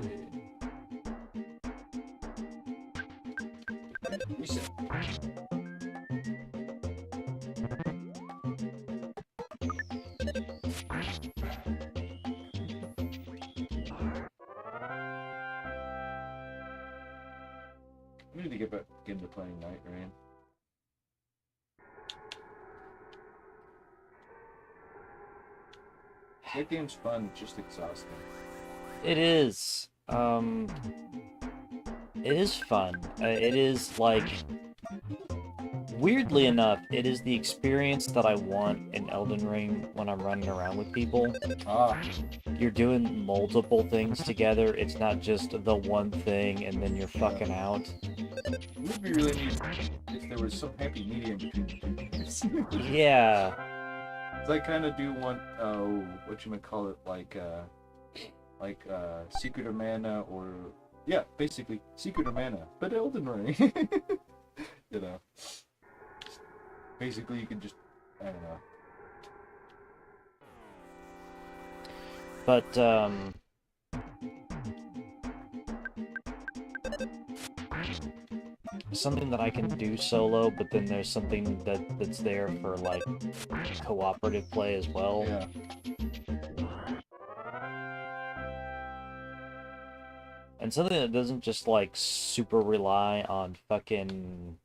Reset. We need to get back into playing Night Rain. That game's fun, just exhausting. It is. It is fun. It is, like... Weirdly enough, it is the experience that I want in Elden Ring when I'm running around with people. You're doing multiple things together. It's not just the one thing and then you're fucking out. It would be really neat if there was some happy medium between the two games. Yeah. I kind of do want, whatchamacallit, like Secret of Mana, or, yeah, basically, Secret of Mana, but Elden Ring. You know. Basically, you can just, I don't know. But, something that I can do solo, but then there's something that's there for, like, cooperative play as well. Yeah. And something that doesn't just, like, super rely on fucking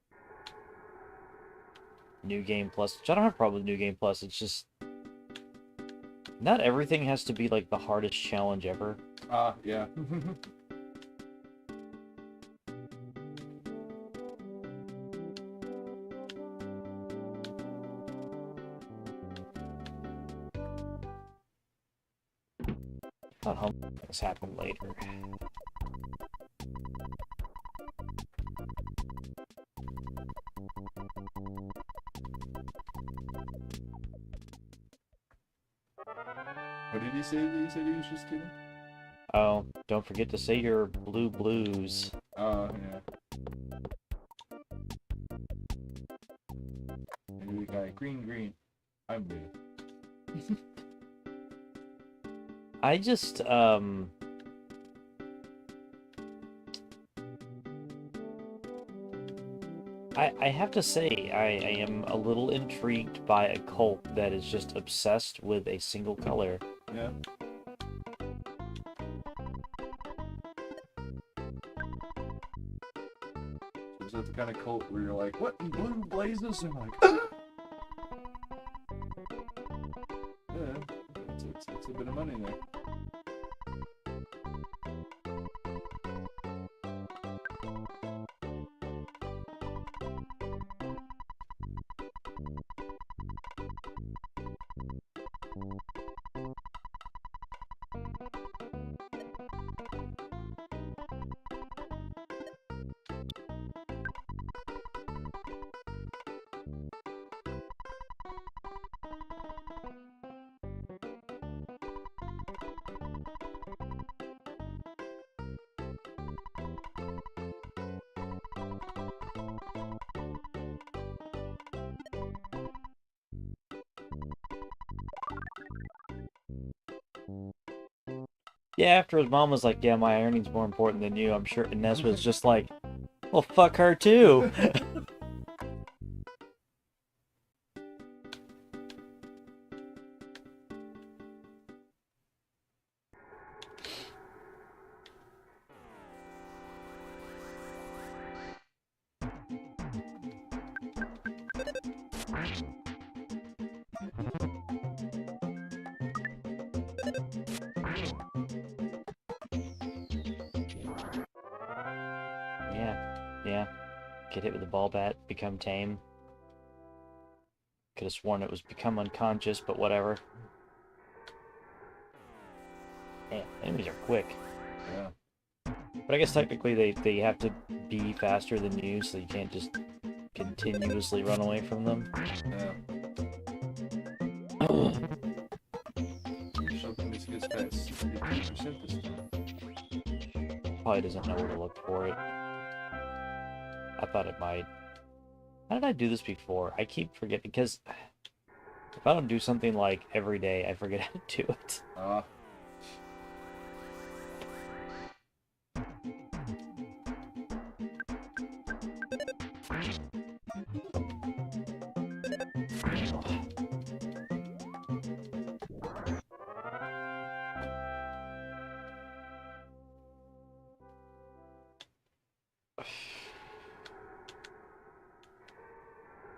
New Game Plus, which I don't have a problem with New Game Plus, it's just... Not everything has to be, like, the hardest challenge ever. Yeah. I thought home things happen later. What did he say that he said he was just kidding? Oh, don't forget to say your blue blues. Oh, yeah. And the guy, green. I'm blue. I just, I have to say, I am a little intrigued by a cult that is just obsessed with a single color. Yeah. So is that the kind of cult where you're like, what in blue blazes? And I'm like, yeah, it's a bit of money there. Yeah, after his mom was like, yeah, my earnings more important than you, I'm sure. And Ness was just like, well, fuck her too. Yeah, yeah. Get hit with a ball bat, become tame. Could have sworn it was become unconscious, but whatever. Yeah, enemies are quick. Yeah. But I guess technically they have to be faster than you, so you can't just continuously run away from them. Yeah. Something this gets past 50% this time. Probably doesn't know where to look for it. I thought it might. How did I do this before? I keep forgetting, because if I don't do something like every day, I forget how to do it. Ah.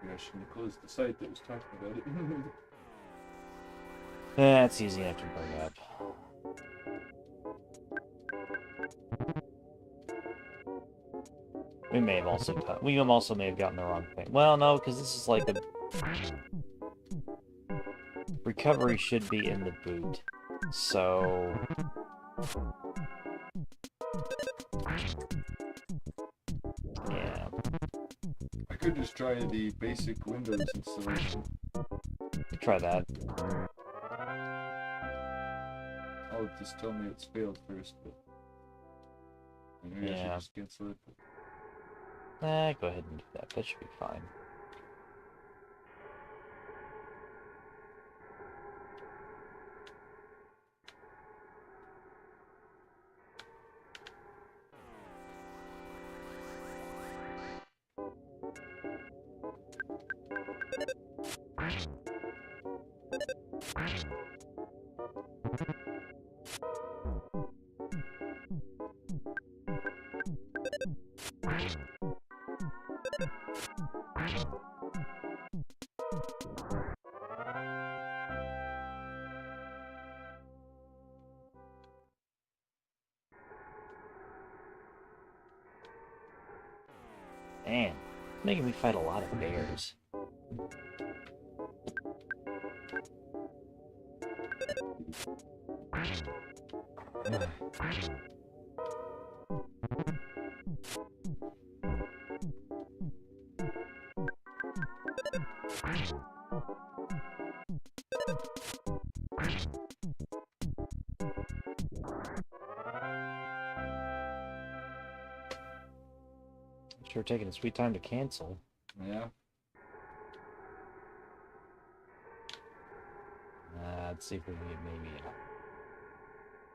Maybe I shouldn't have closed the site that was talking about it. That's easy enough to bring up. We may have also may have gotten the wrong thing. Well, no, because this is like the recovery should be in the boot. So yeah, I could just try the basic Windows installation. try that. Oh, just tell me it's failed first, but maybe I should Yeah. just cancel it. Go ahead and do that. That should be fine. Man, it's making me fight a lot of bears. Sure, taking a sweet time to cancel. Yeah. Let's see if we can get maybe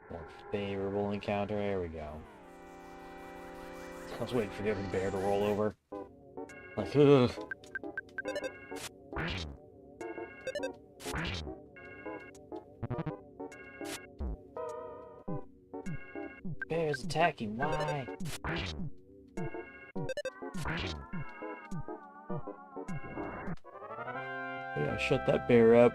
a more favorable encounter. There we go. I was waiting for the other bear to roll over. Like, ugh. Bear's attacking. Why? Yeah, shut that bear up.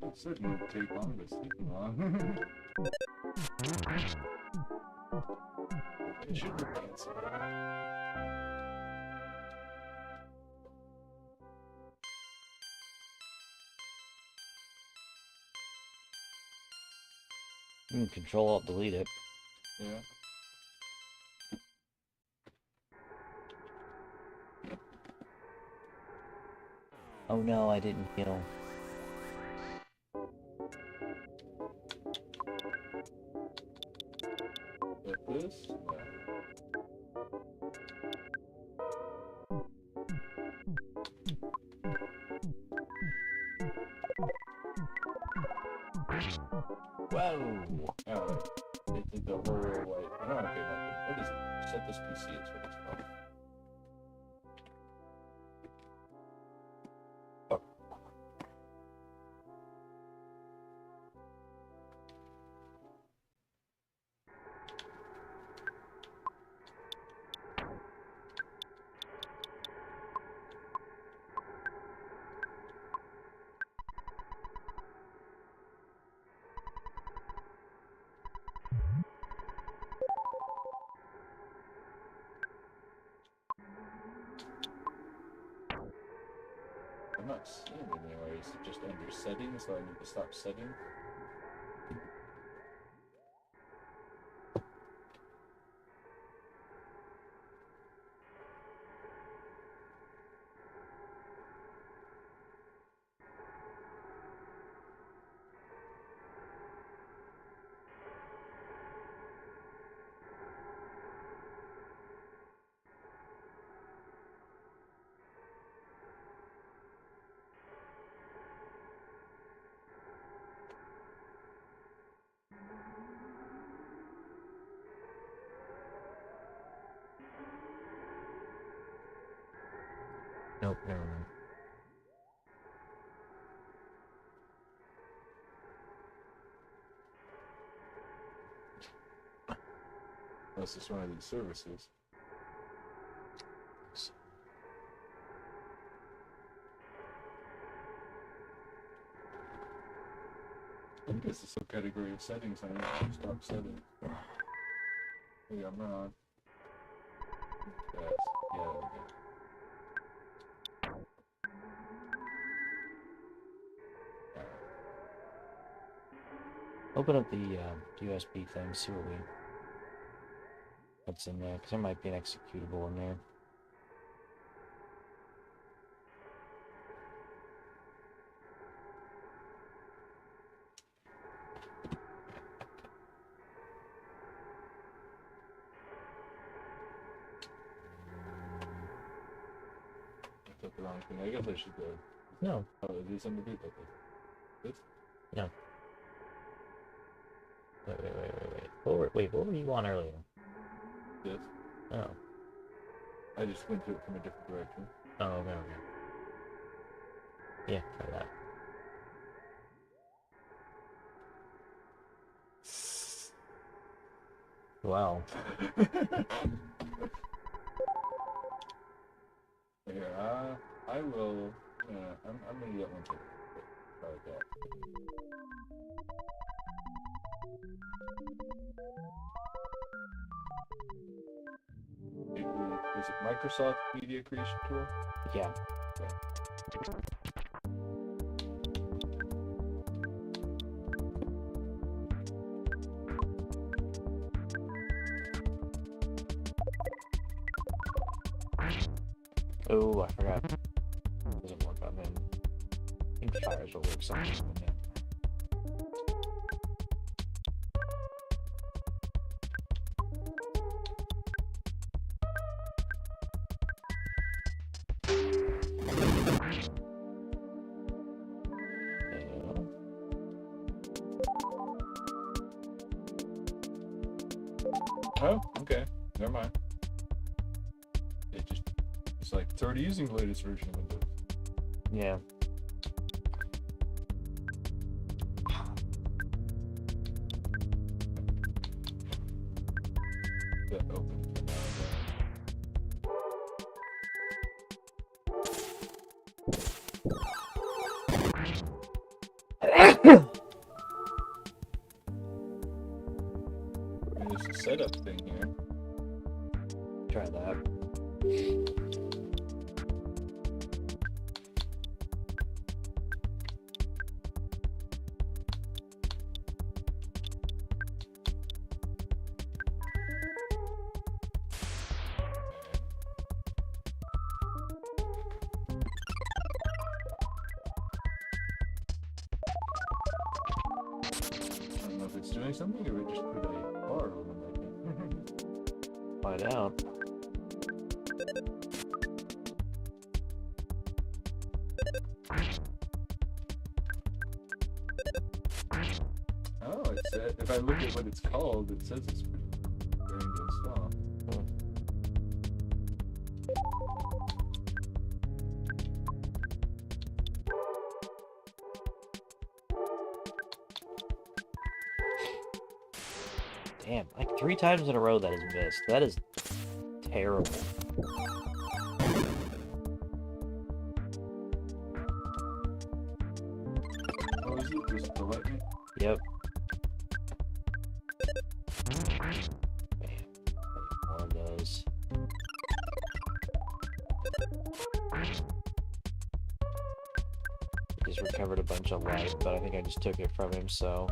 It said it would take long, but it's taking long. It should be canceled. Control Alt delete it. Yeah. Oh no, I didn't heal. Like this? Yeah. Whoa! Alright. It did the horror white. I don't want to pay nothing. What is it? Set this PC is what it's called. I'm not seeing it anywhere. Is it just under settings, so I need to stop setting? Nope, never mind. Unless it's one of these services. I think it's a subcategory of settings. I need to stop setting. Maybe I'm wrong. Yes. Yeah, there we go. Open up the USB thing, see what's in there, because there might be an executable in there. I took the wrong thing. I guess I should go. No. Oh, it is under boot. Okay. This? No. Wait, what were you on earlier? This? Oh. I just went to it from a different direction. Oh, okay. Yeah, try that. Wow. Here, I will. I'm gonna get one too. Try that. Is it Microsoft Media Creation Tool? Yeah. Okay. Oh, I forgot. It doesn't work on him. I think fires will work something on him. Oh, okay. Never mind. It's like it's already using the latest version of Windows. Yeah. That open. There's a setup thing here. Try that. doing something, or we just put a bar on them, I think. Find out. Oh, it said, if I look at what it's called, it says it's pretty very good stuff. Damn, like 3 times in a row that is missed. That is terrible. Oh, is it just the lightning? Yep. Man, more of those. He just recovered a bunch of life, but I think I just took it from him, so...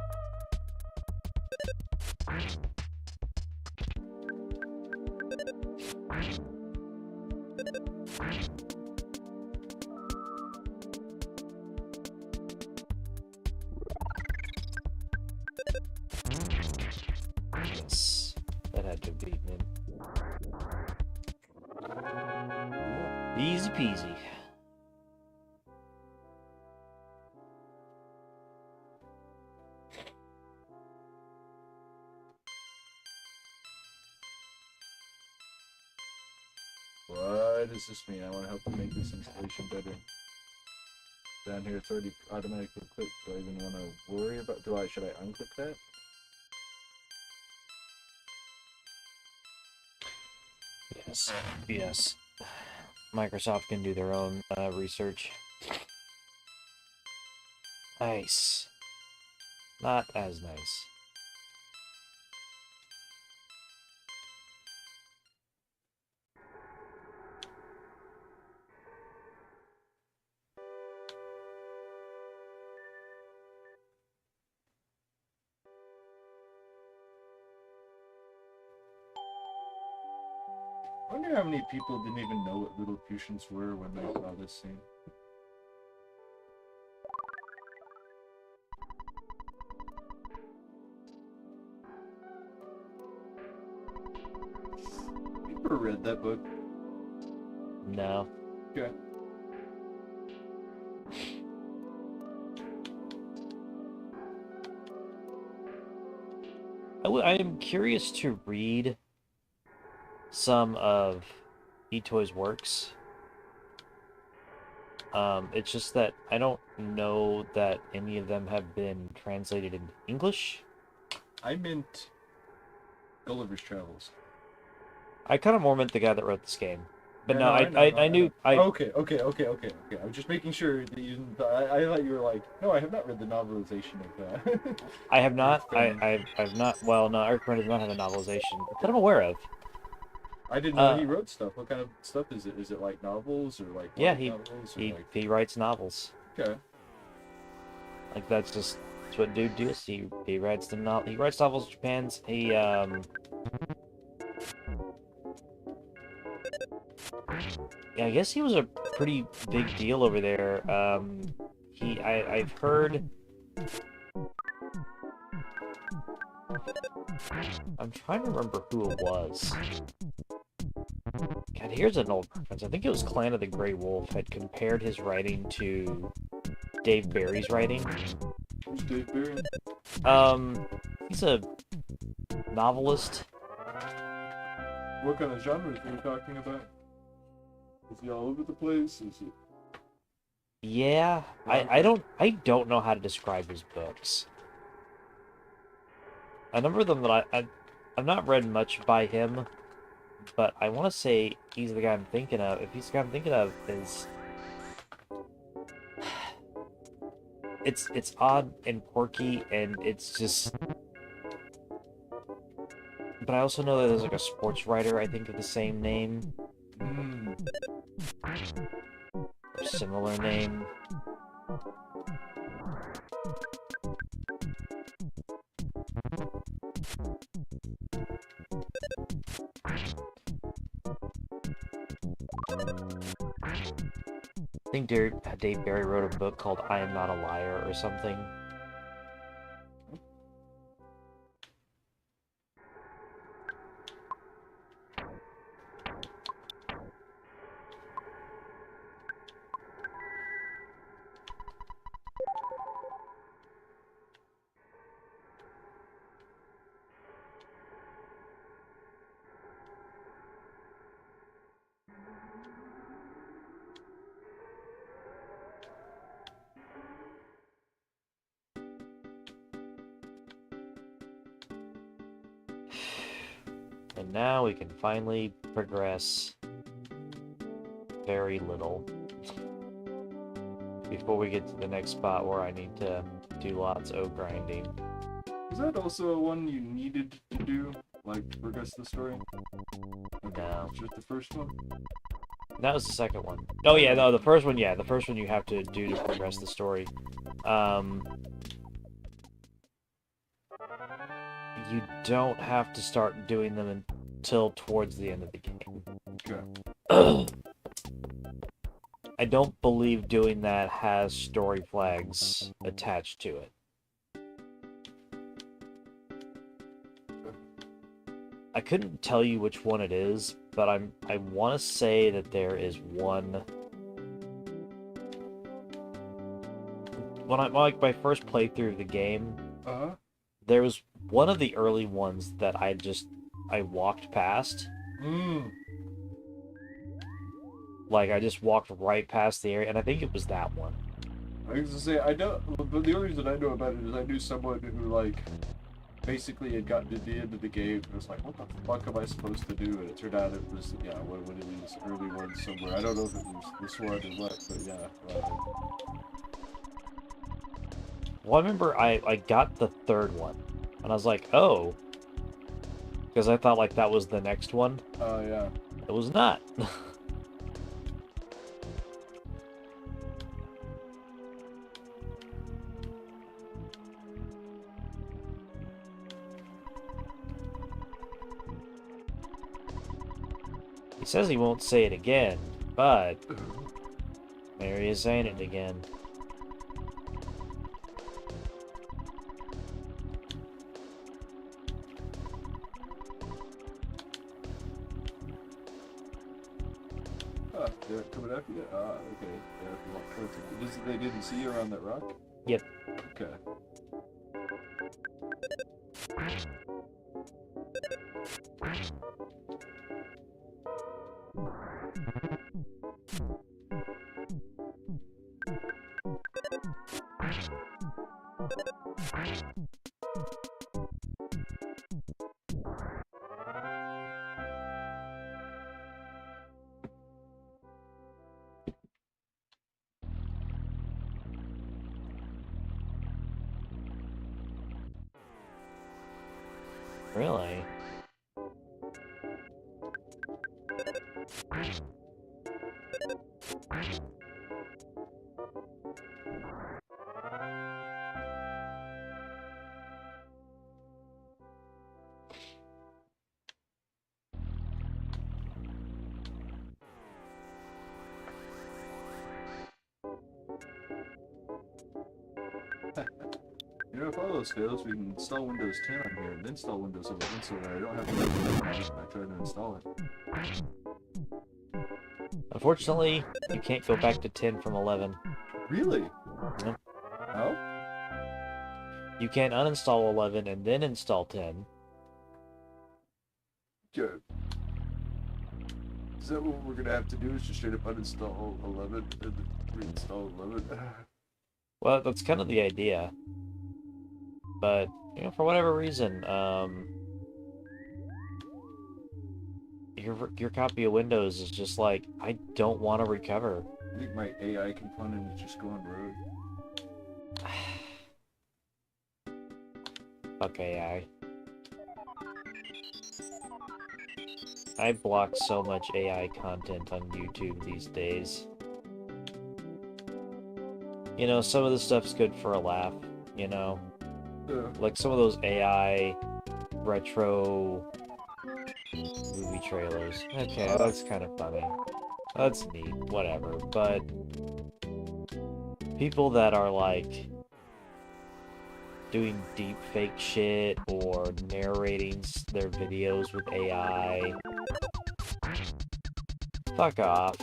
Yes, that had to have beaten him. Easy peasy. What does this mean? I want to help you make this installation better. Down here it's already automatically clicked. Do I even want to worry about, should I unclick that? Yes, yes. Microsoft can do their own research. Nice. Not as nice. I wonder how many people didn't even know what Lilliputians were when they saw this scene. You ever read that book? No. Okay. I am curious to read some of eToy's works. It's just that I don't know that any of them have been translated into English. I meant Gulliver's Travels. I kind of more meant the guy that wrote this game. But Yeah, no, I knew... Okay. I was just making sure that you didn't... I thought you were like, no, I have not read the novelization of that. I have not. I've not... Well, no, Eric Byrne does not have a novelization that I'm aware of. I didn't know he wrote stuff. What kind of stuff is it? Is it like novels or like yeah, novels? Or he writes novels. Okay. Like that's what dude does. He writes he writes novels in Japan's. Yeah, I guess he was a pretty big deal over there. I've heard. I'm trying to remember who it was. God, here's an old reference. I think it was Clan of the Grey Wolf had compared his writing to Dave Barry's writing. Who's Dave Barry? He's a novelist. What kind of genres are you talking about? Is he all over the place? Is it? Yeah, I don't know how to describe his books. A number of them that I've not read much by him, but I want to say he's the guy I'm thinking of. If he's the guy I'm thinking of, is it's odd and quirky, and it's just. But I also know that there's like a sports writer, I think, of the same name. Or similar name. I think Dave Barry wrote a book called I Am Not a Liar or something. And now we can finally progress very little before we get to the next spot where I need to do lots of grinding. Is that also one you needed to do, like, to progress the story? No. Just the first one? That was the second one. Oh yeah, no, the first one, yeah. The first one you have to do to progress the story. You don't have to start doing them until towards the end of the game. Okay. I don't believe doing that has story flags attached to it. I couldn't tell you which one it is, but I want to say that there is one. When I like my first playthrough of the game, there was one of the early ones that I walked past. Like I just walked right past the area, and I think it was that one. I was gonna say I know, but the only reason I know about it is I knew someone who like basically had gotten to the end of the game and was like, what the fuck am I supposed to do? And it turned out it was, yeah, one of these early ones somewhere. I don't know if it was this one or what, but yeah. Well, I remember I got the third one, and I was like, oh. Because I thought, like, that was the next one. Oh, yeah. It was not. He says he won't say it again, but Mary is saying it again. They're coming after you? Okay. They didn't see you around that rock? Yep. Okay. Really? You know, if all those fails, we can install Windows 10 on here and install Windows 11 so that I don't have to do it when I try to install it. Unfortunately, you can't go back to 10 from 11. Really? No. How? You can't uninstall 11 and then install 10. Good. Is that what we're gonna have to do? Is just straight up uninstall 11 and reinstall 11? Well, that's kind of the idea. But, you know, for whatever reason, your copy of Windows is just like, I don't want to recover. I think my AI component is just going rogue. Fuck AI. I block so much AI content on YouTube these days. You know, some of the stuff's good for a laugh, you know? Like some of those AI retro movie trailers. Okay, that's kind of funny. That's neat, whatever. But people that are like doing deep fake shit or narrating their videos with AI, fuck off.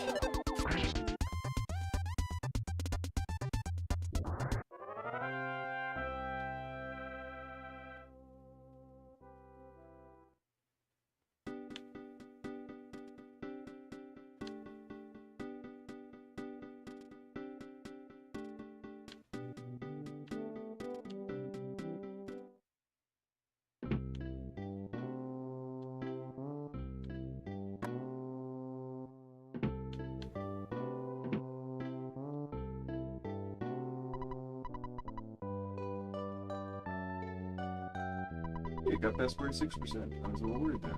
It got past 46%. I was a little worried there.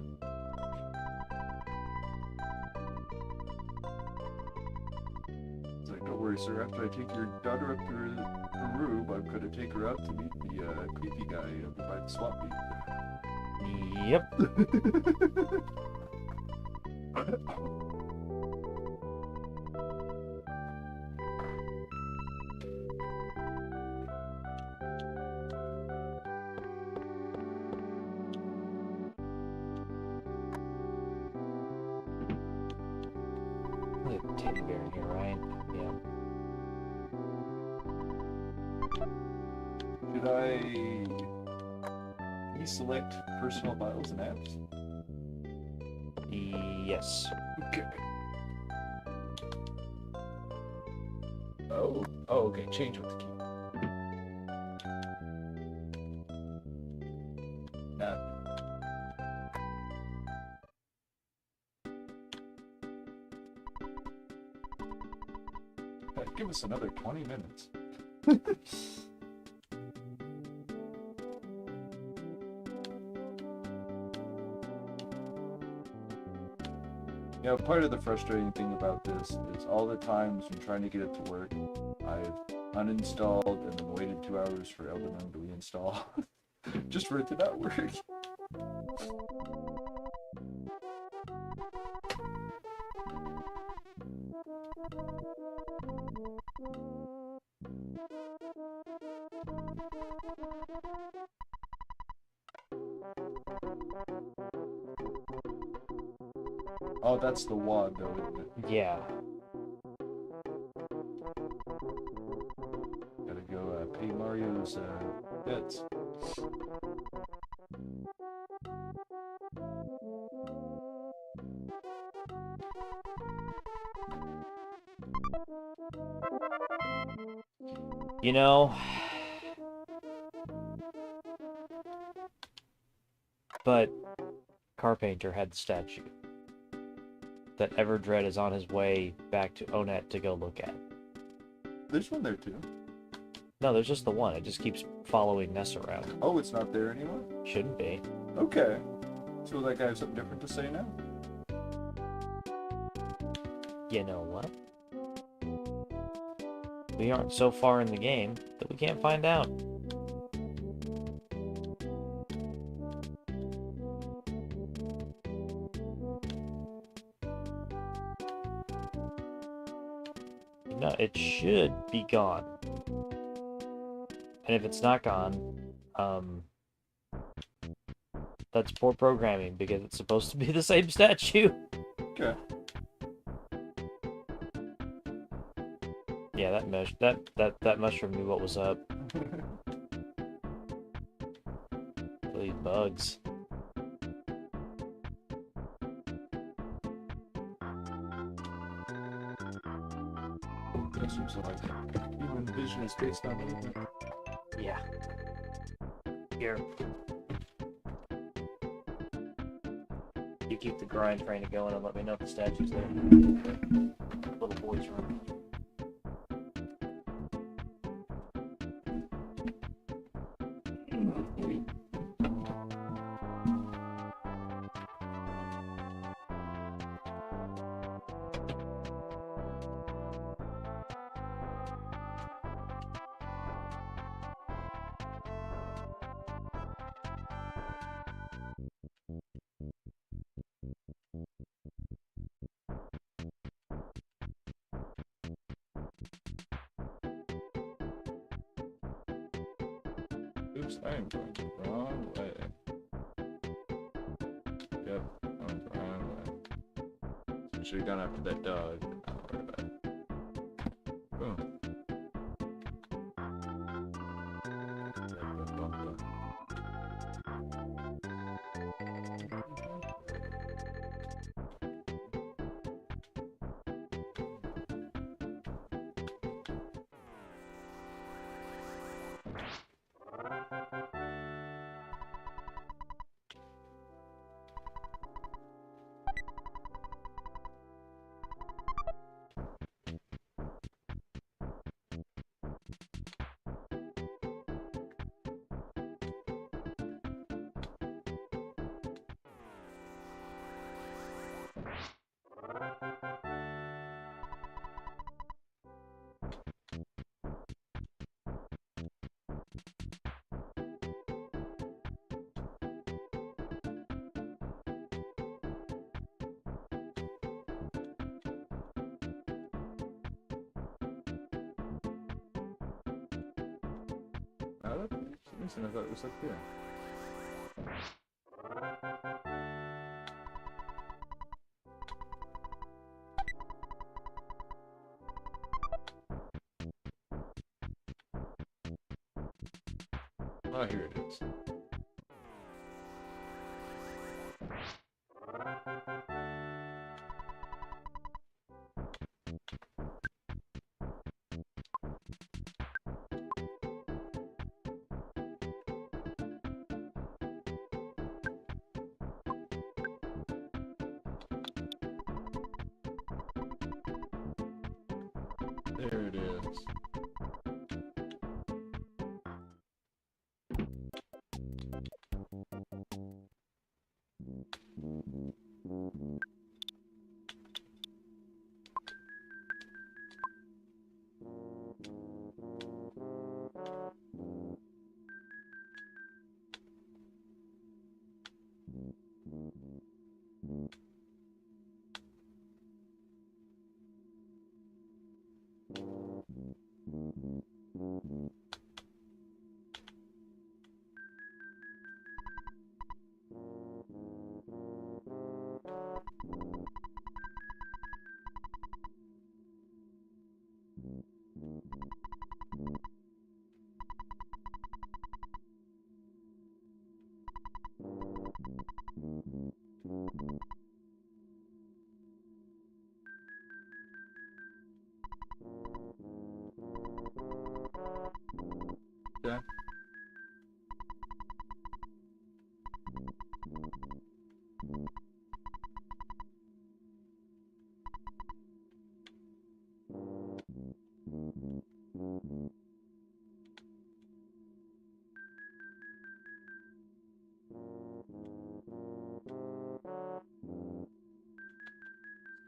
It's like, don't worry, sir. After I take your daughter up to Peru, I'm gonna take her out to meet the creepy guy by the swamp meet. Yep. We have a teddy bear in here, right? Yeah. Should I deselect personal files and apps? Yes. Okay. Oh, okay. Change with the key. Nah. Give us another 20 minutes. You know, part of the frustrating thing about this is all the times I'm trying to get it to work, I've uninstalled and then waited 2 hours for Elden Ring to reinstall, just for it to not work. Oh, that's the wad, though, isn't it? Yeah. Gotta go pay Mario's debts. You know, but Carpenter had the statue that Everdread is on his way back to Onet to go look at. There's one there, too. No, there's just the one. It just keeps following Ness around. Oh, it's not there anymore? Shouldn't be. Okay. So that guy has something different to say now? You know what? We aren't so far in the game that we can't find out. No, it should be gone. And if it's not gone, that's poor programming because it's supposed to be the same statue. Okay. Yeah, that mushroom knew what was up. These bugs. That seems like human vision is based on movement. Yeah. Here. You keep the grind train going and let me know if the statue's there. Little boy's room. Oops, I am going the wrong way. Yep, going the wrong way. So we should have gone after that dog. Not worry about it. Boom. distance, and I thought it was like there. Oh, here it is. There it is. Okay.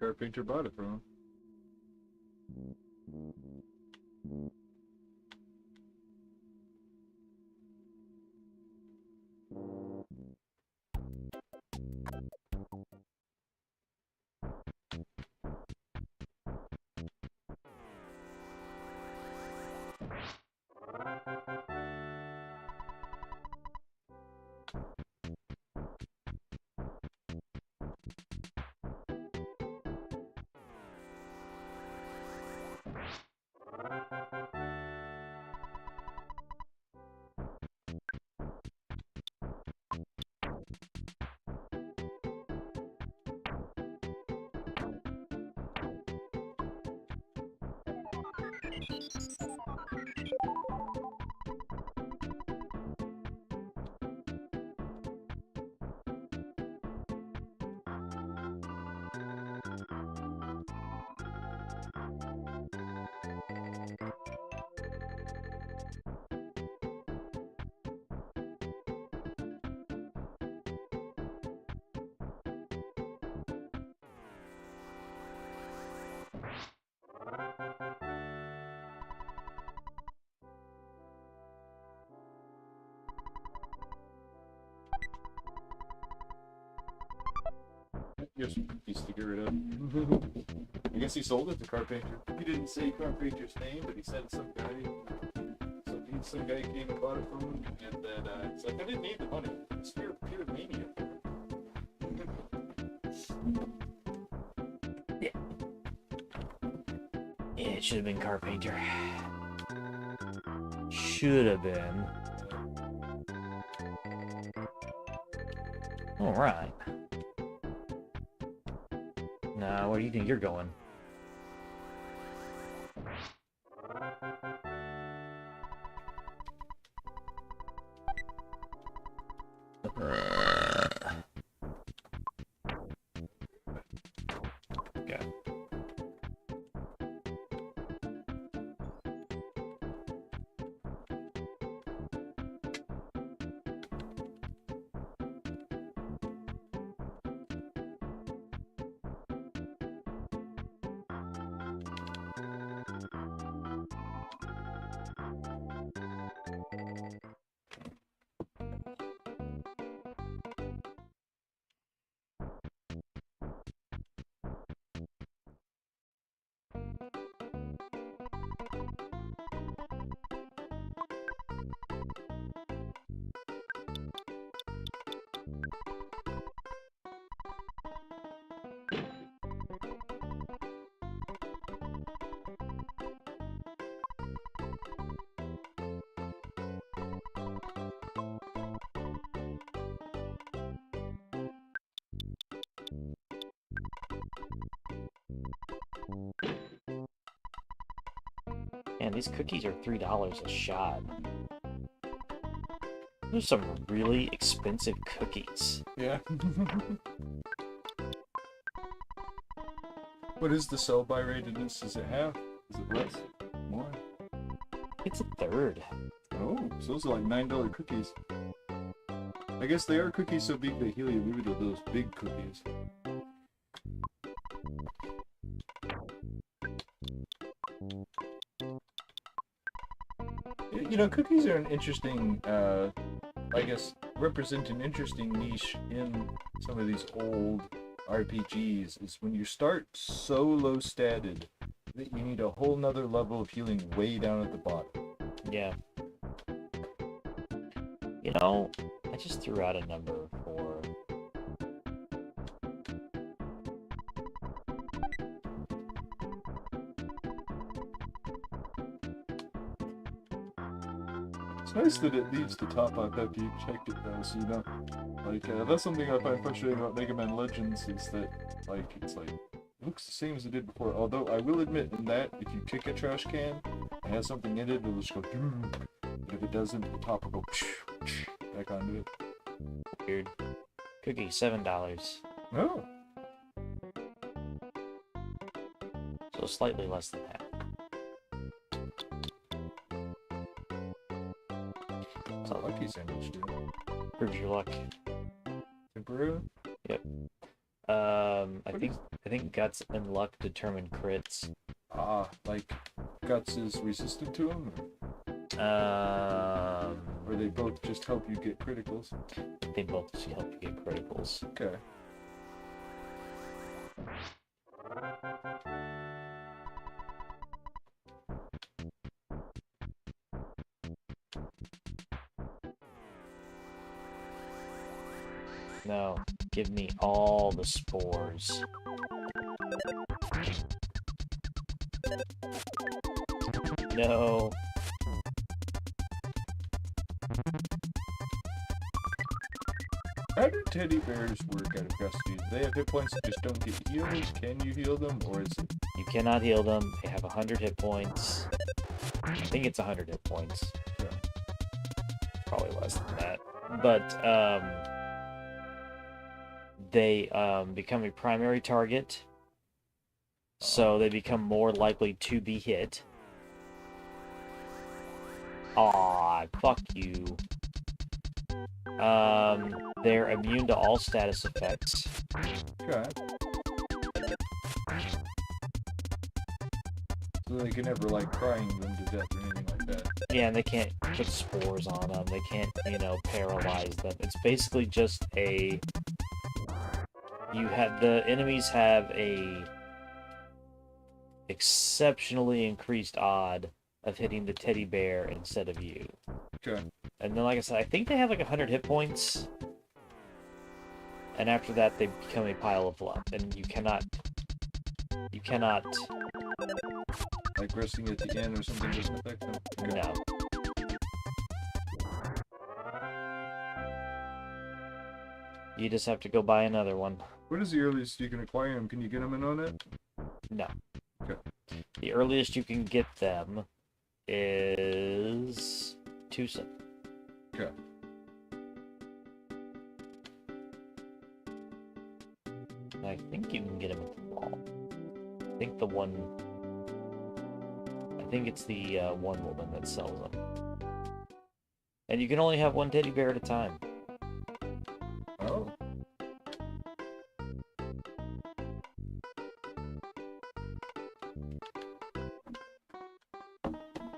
Carpenter bought it from him. Just a piece to get rid of. I guess he sold it to Carpenter. He didn't say Carpenter's name, but he said some guy. Some guy came and bought it from him, and then it's like, I didn't need the money. It's pure mania. Yeah, it should have been Carpenter. Should have been. All right. Now, where do you think you're going? Okay. Man, these cookies are $3 a shot. Those are some really expensive cookies. Yeah. What is the sell-by rate in this? Is it half? Is it less? More? It's a third. Oh, so those are like $9 cookies. I guess they are cookies so big they heal you. Maybe they're those big cookies. You know, cookies are an interesting, I guess, represent an interesting niche in some of these old RPGs, is when you start so low statted that you need a whole nother level of healing way down at the bottom. Yeah. You know, I just threw out a number for... It's nice that it leaves the top up after you've checked it though, so you know, like, that's something I find frustrating about Mega Man Legends, is that, like, it's like, it looks the same as it did before, although I will admit in that, if you kick a trash can, it has something in it, it'll just go, but if it doesn't, the top will go, back onto it. Weird. Cookie, $7. Oh. So slightly less than half. It's a lucky sandwich, dude. Proves your luck. Temporarily? Yep. I think guts and luck determine crits. Ah, like, Guts is resistant to them? Or they both just help you get criticals? They both just help you get criticals. Okay. No, give me all the spores. No. How do teddy bears work out of custody? Do they have hit points that just don't get healed? Can you heal them, or is it... You cannot heal them. They have 100 hit points. I think it's 100 hit points. Yeah. Probably less than that. But, they become a primary target. So they become more likely to be hit. Aw, fuck you. They're immune to all status effects. Okay. So they can never, like, crying them to death or anything like that. Yeah, and they can't put spores on them. They can't, you know, paralyze them. It's basically just a... The enemies have a exceptionally increased odd of hitting the teddy bear instead of you. Okay. And then, like I said, I think they have like 100 hit points. And after that, they become a pile of fluff. And you cannot... Like resting at the end or something doesn't affect them? Okay. No. You just have to go buy another one. What is the earliest you can acquire them? Can you get them in on it? No. Okay. The earliest you can get them is Tucson. Okay. I think you can get them at the mall. I think it's the one woman that sells them. And you can only have one teddy bear at a time. Oh.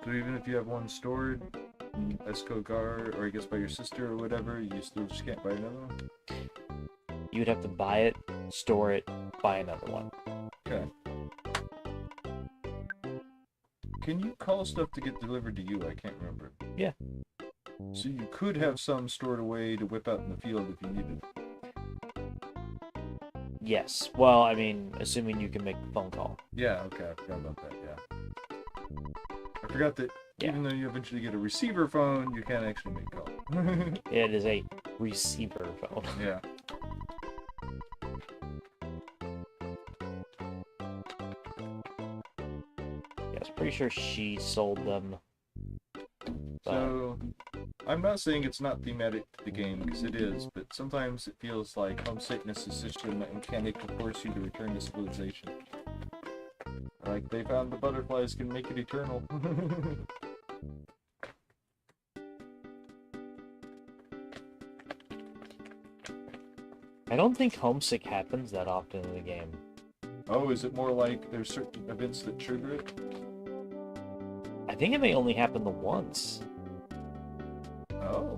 So even if you have one stored in Escogar, or I guess by your sister or whatever, you still just can't buy another one? You would have to buy it, store it, buy another one. Okay. Can you call stuff to get delivered to you? I can't remember. Yeah. So you could have some stored away to whip out in the field if you needed. Yes. Well, I mean, assuming you can make the phone call. Yeah, okay, I forgot about that, yeah. I forgot that even though you eventually get a receiver phone, you can't actually make calls. It is a receiver phone. Yeah. Pretty sure she sold them. But So, I'm not saying it's not thematic to the game, because it is, but sometimes it feels like homesickness is just a mechanic to force you to return to civilization. Like, they found the butterflies can make it eternal. I don't think homesick happens that often in the game. Oh, is it more like there's certain events that trigger it? I think it may only happen the once. Oh.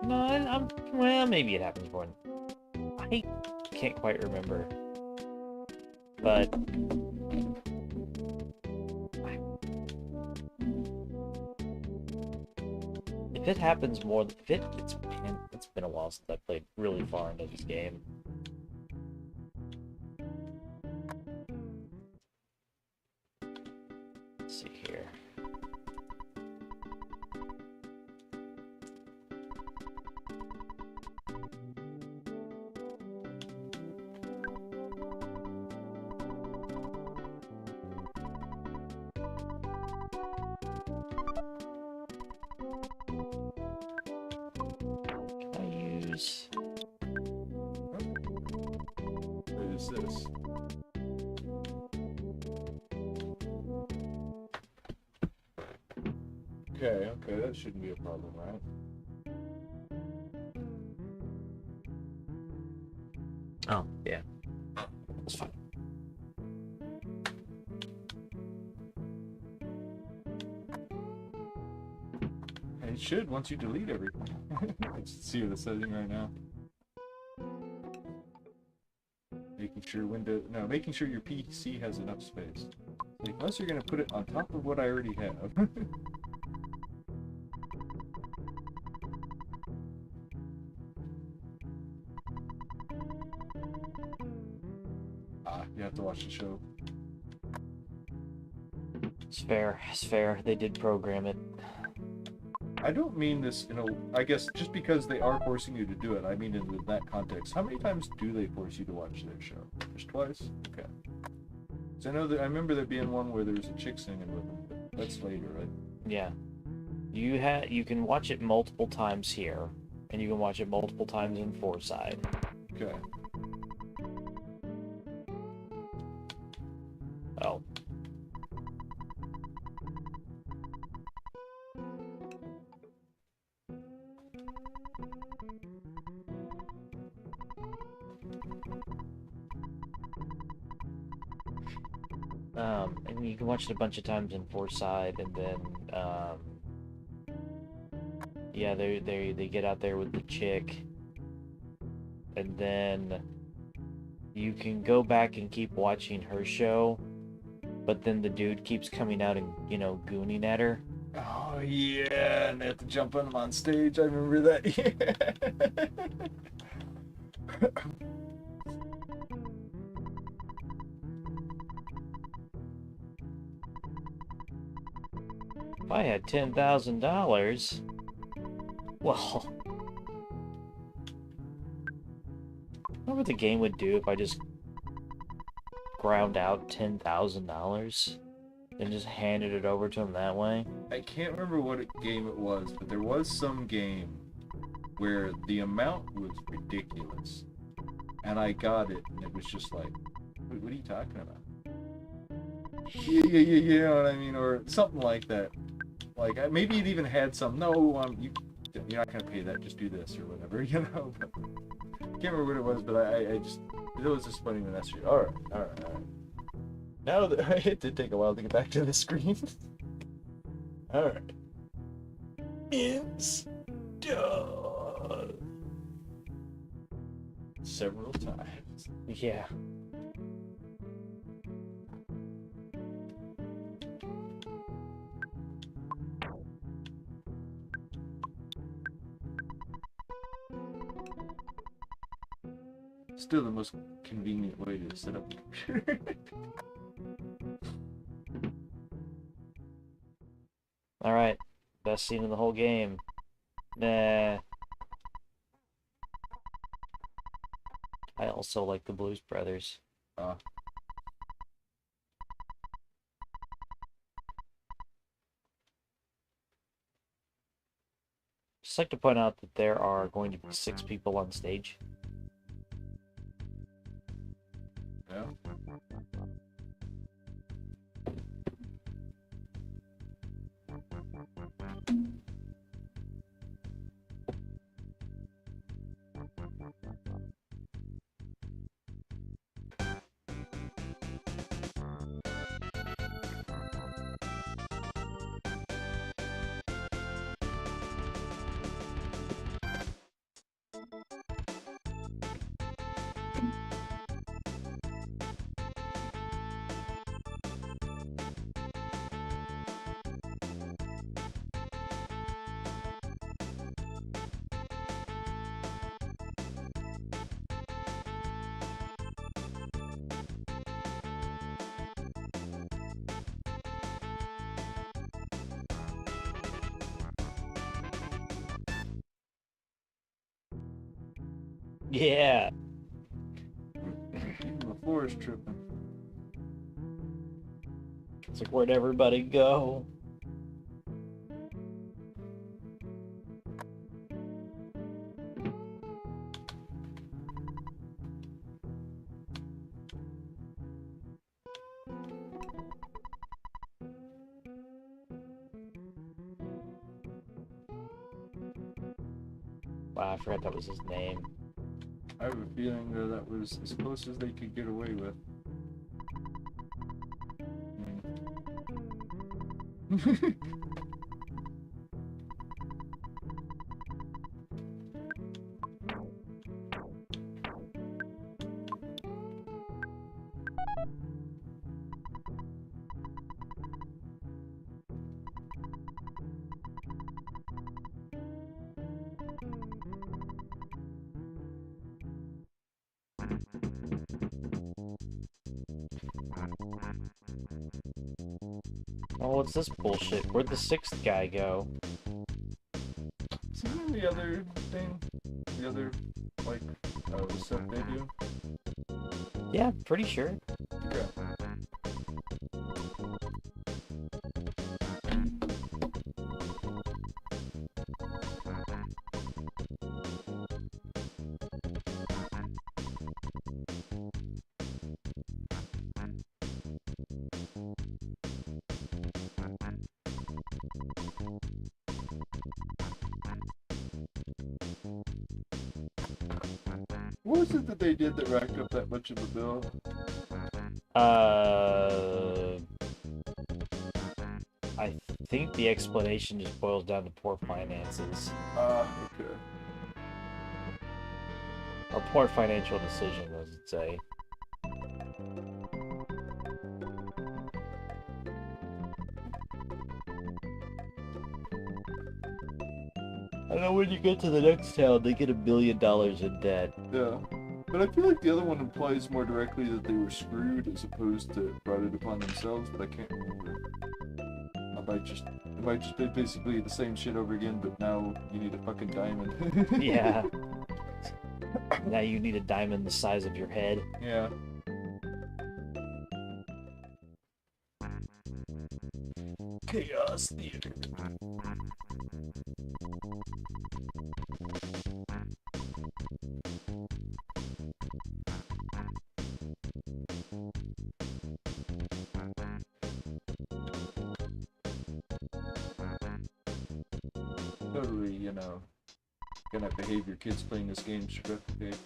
No, well, maybe it happens more. I can't quite remember. But if it happens more, it's been a while since I played really far into this game. Let's see here. What is this? Okay, that shouldn't be a problem, right? Oh, yeah. That's fine. It should once you delete everything. Let's see what it's setting right now. Making sure your PC has enough space. Like, unless you're gonna put it on top of what I already have. You have to watch the show. It's fair. It's fair. They did program it. I don't mean this I guess just because they are forcing you to do it, I mean in that context. How many times do they force you to watch their show? Just twice? Okay. So I remember there being one where there was a chick singing with them, but that's later, right? Yeah. You can watch it multiple times here, and you can watch it multiple times in Forside. Okay. Oh. And you can watch it a bunch of times in Forside, and then, yeah, they get out there with the chick, and then you can go back and keep watching her show, but then the dude keeps coming out and, gooning at her. Oh, yeah, and they have to jump on him on stage. I remember that. If I had $10,000, well, I wonder what the game would do if I just ground out $10,000 and just handed it over to him that way. I can't remember what game it was, but there was some game where the amount was ridiculous. And I got it, and it was just like, what are you talking about? Yeah, you know what I mean? Or something like that. Like, maybe it even had some, no, you're not gonna pay that, just do this, or whatever, you know? But, I can't remember what it was, but I just, it was just funny when that's true. Alright. Now, it did take a while to get back to the screen. Alright. It's done. Several times. Yeah. Still the most convenient way to set up a computer. Alright. Best scene in the whole game. Nah. I also like the Blues Brothers. Just like to point out that there are going to be 6 people on stage. Yeah. Yeah. Even the floor is tripping. It's like, where'd everybody go? Wow, I forgot that was his name. I have a feeling that that was as close as they could get away with. Oh, what's this bullshit? Where'd the 6th guy go? Isn't the other thing? The other, like, the stuff they do? Yeah, pretty sure. Yeah. What was it that they did that racked up that much of a bill? I think the explanation just boils down to poor finances. Okay. Or poor financial decisions, I should say. I know when you get to the next town, they get $1 billion in debt. Yeah. But I feel like the other one implies more directly that they were screwed as opposed to brought it upon themselves, but I can't remember. It might just be basically the same shit over again, but now you need a fucking diamond. Yeah. Now you need a diamond the size of your head. Yeah. Chaos Theater. Totally, you know, gonna behave your kids playing this game should replicate.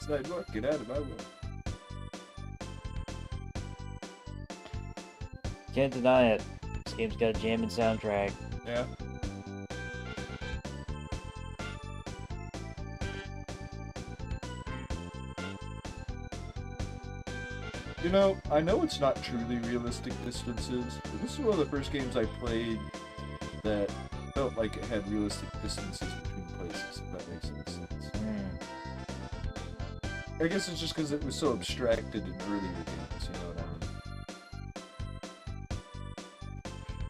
Sidewalk, get out of my way. Can't deny it. This game's got a jamming soundtrack. Yeah. You know it's not truly realistic distances, but this is one of the first games I played that felt like it had realistic distances between places, if that makes any sense. I guess it's just because it was so abstracted in earlier games, you know what I mean?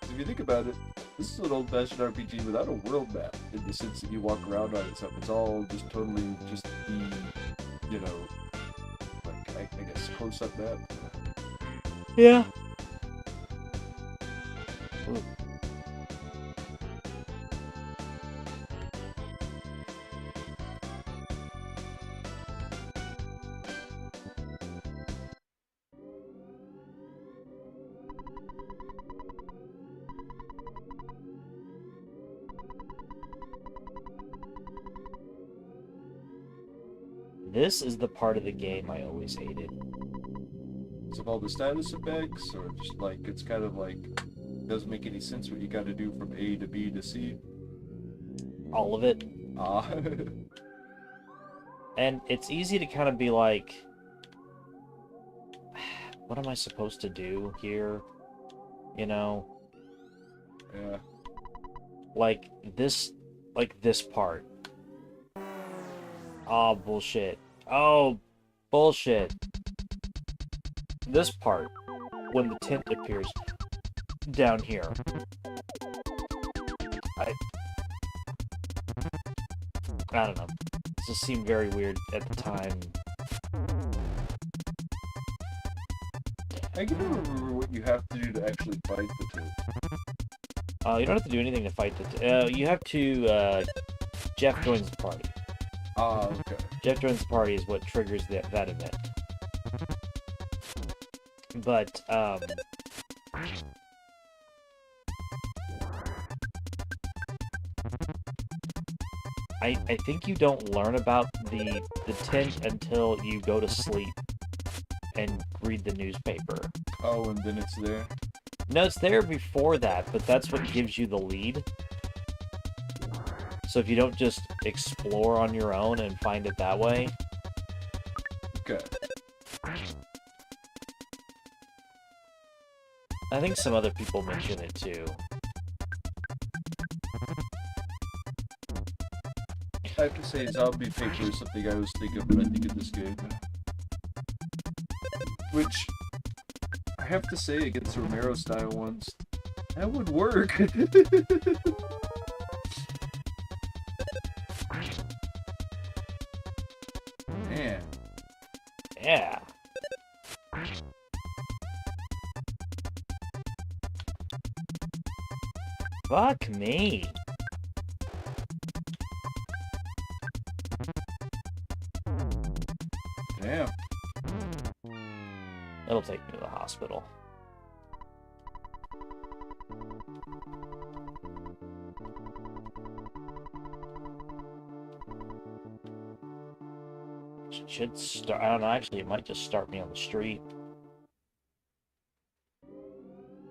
'Cause if you think about it, this is an old-fashioned RPG without a world map, in the sense that you walk around on it and stuff. It's all just totally just the, you know, like, I guess close-up map. Yeah. This is the part of the game I always hated. Is it all the status effects, or just like it's kind of like doesn't make any sense what you got to do from A to B to C? All of it. Ah, And it's easy to kind of be like, what am I supposed to do here? You know? yeah. Like this part. Oh, bullshit. Oh, bullshit. This part, when the tent appears down here. I don't know. It just seemed very weird at the time. I can never remember what you have to do to actually fight the two. You don't have to do anything to fight the... you have to, Jeff joins the party. Ah, okay. Jeff joins the party is what triggers that event. But, I think you don't learn about the tent until you go to sleep and read the newspaper. Oh, and then it's there? No, it's there before that, but that's what gives you the lead. So if you don't just explore on your own and find it that way... Okay. I think some other people mention it too. I have to say, zombie paper is something I was thinking of when I think of this game. Which, I have to say, against Romero-style ones, that would work. Man. Yeah. Fuck me. Damn. It'll take me to the hospital. Should start. I don't know. Actually, it might just start me on the street.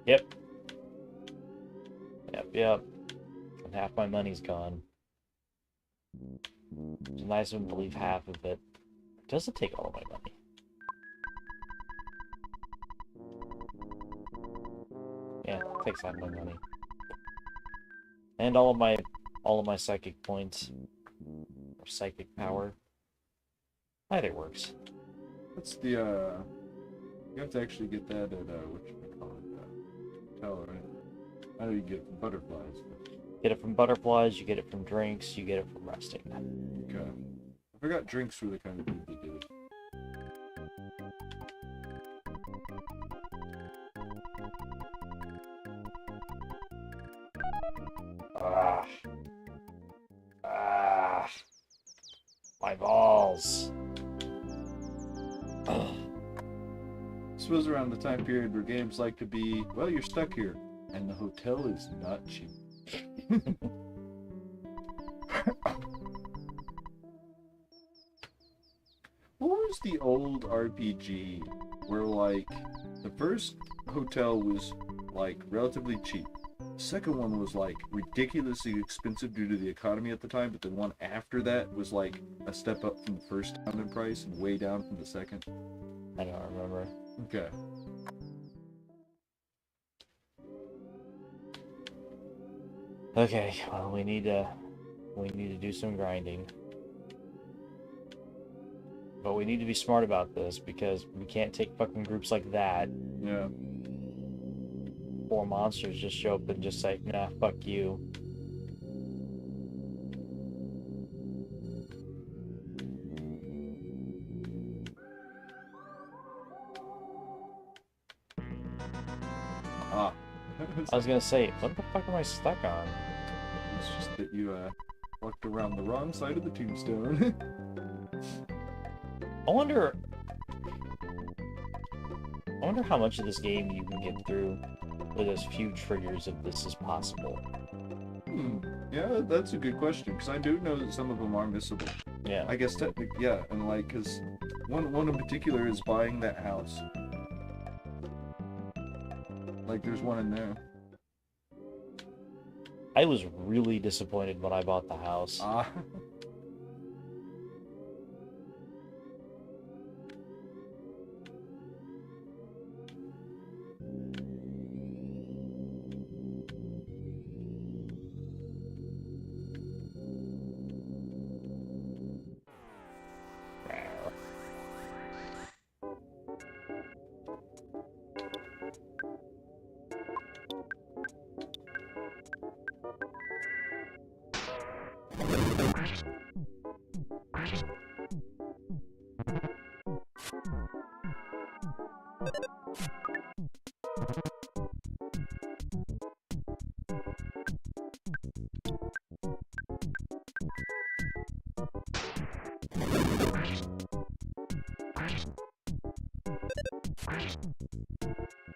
Yep. Yep. And half my money's gone. It's nice of him to leave half of it. It doesn't take all of my money. Yeah, it takes half my money. And all of my psychic points. Or psychic power. Either works. That's the, you have to actually get that at, hotel, right? I know you get it from butterflies. Get it from butterflies, you get it from drinks, you get it from resting. Okay. I forgot drinks were the kind of thing they did. My balls. This was around the time period where games like to be, well, you're stuck here, and the hotel is not cheap. What was the old RPG where, like, the first hotel was, like, relatively cheap? The second one was, like, ridiculously expensive due to the economy at the time, but the one after that was, like, a step up from the first down in price and way down from the second. I don't remember. Okay. Okay, well, we need to do some grinding. But we need to be smart about this because we can't take fucking groups like that. Yeah. 4 monsters just show up and just say, nah, fuck you. Ah. I was gonna say, what the fuck am I stuck on? It's just that you, walked around the wrong side of the tombstone. I wonder how much of this game you can get through. with as few triggers of this as possible. Yeah, that's a good question, because I do know that some of them are missable. Yeah. I guess technically, yeah, and like, because one in particular is buying that house. Like, there's one in there. I was really disappointed when I bought the house. Ah.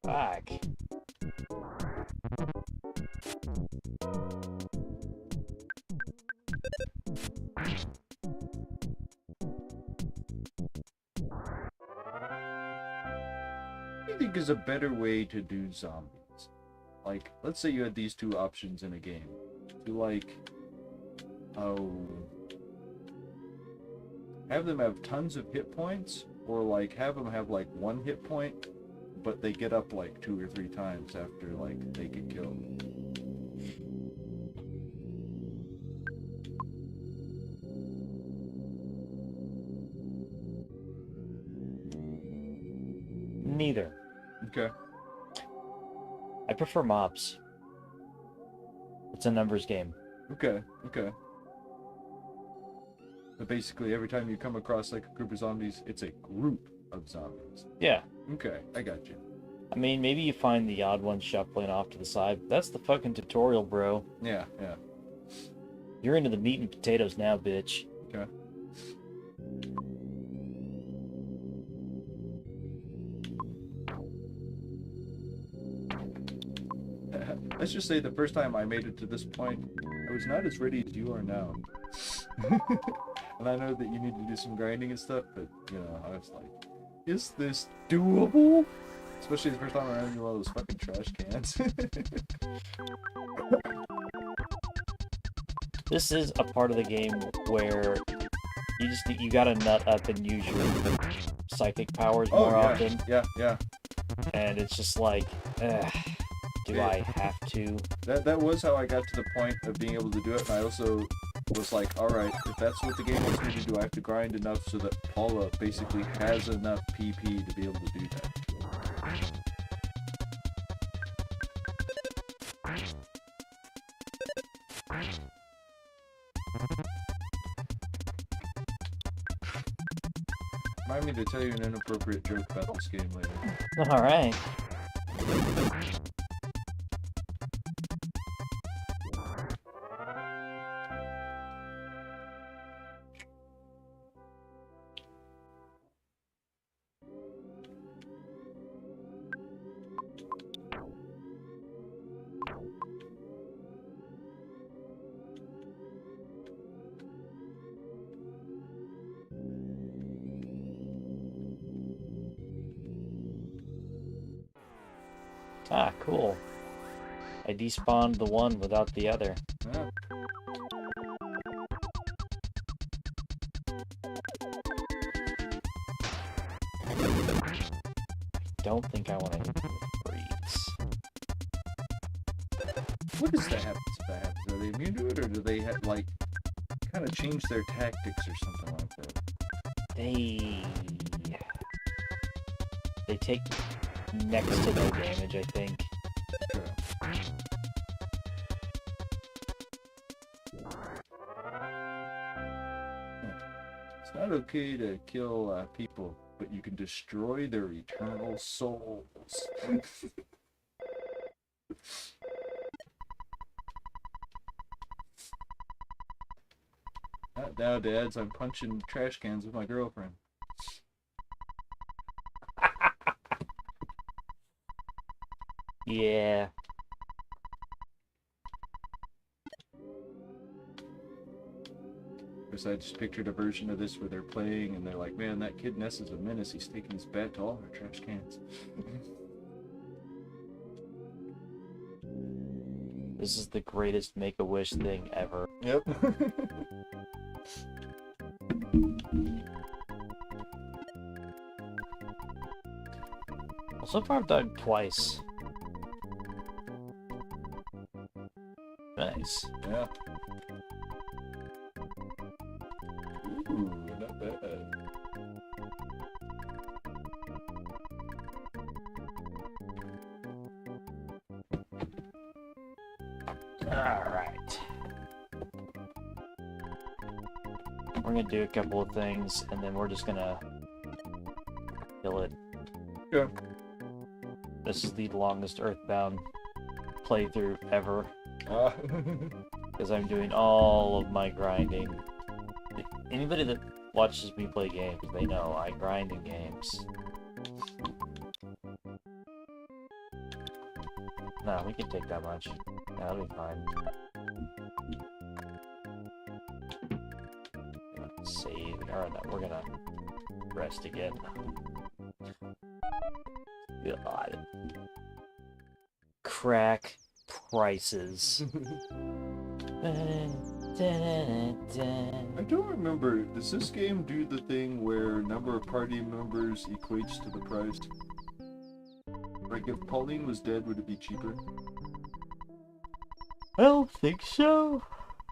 Fuck. What do you think is a better way to do zombies? Like, let's say you had these two options in a game. To, like, have them have tons of hit points, or, like, have them have, like, 1 hit point, but they get up, like, 2 or 3 times after, like, they get killed. Neither. Okay. I prefer mobs. It's a numbers game. Okay. But basically, every time you come across, like, a group of zombies, it's a group of zombies. Yeah. Okay, I got you. I mean, maybe you find the odd one shuffling off to the side. That's the fucking tutorial, bro. Yeah. You're into the meat and potatoes now, bitch. Okay. Let's just say the first time I made it to this point, I was not as ready as you are now. And I know that you need to do some grinding and stuff, but, you know, I was like, is this doable? Especially the first time I ran into all those fucking trash cans. This is a part of the game where you gotta nut up and use your psychic powers more often. Yeah. And it's just like, do I have to? That was how I got to the point of being able to do it, and I also was like, alright, if that's what the game wants me to do, I have to grind enough so that Paula basically has enough PP to be able to do that. Remind me to tell you an inappropriate joke about this game later. Alright. Ah, cool. I despawned the one without the other. Yeah. Don't think I want to hit them with freeze. What does that happen if that happens? Are they immune to it, or do they have, like, kind of change their tactics or something like that? They take next to no damage, I think. Okay. It's not okay to kill people, but you can destroy their eternal souls. Not now, Dads. I'm punching trash cans with my girlfriend. Yeah. Because I just pictured a version of this where they're playing and they're like, man, that kid Ness is a menace. He's taking his bat to all our trash cans. This is the greatest Make-A-Wish thing ever. Yep. Well, so far I've done twice. Nice. Yeah. Ooh, not bad. Alright. We're gonna do a couple of things, and then we're just gonna kill it. Yeah. This is the longest Earthbound playthrough ever, because I'm doing all of my grinding. Anybody that watches me play games, they know I grind in games. No, we can take that much. That'll be fine. Save. Or no, we're gonna rest again. God. Crack prices. I don't remember. Does this game do the thing where number of party members equates to the price? Like if Pauline was dead, would it be cheaper? I don't think so.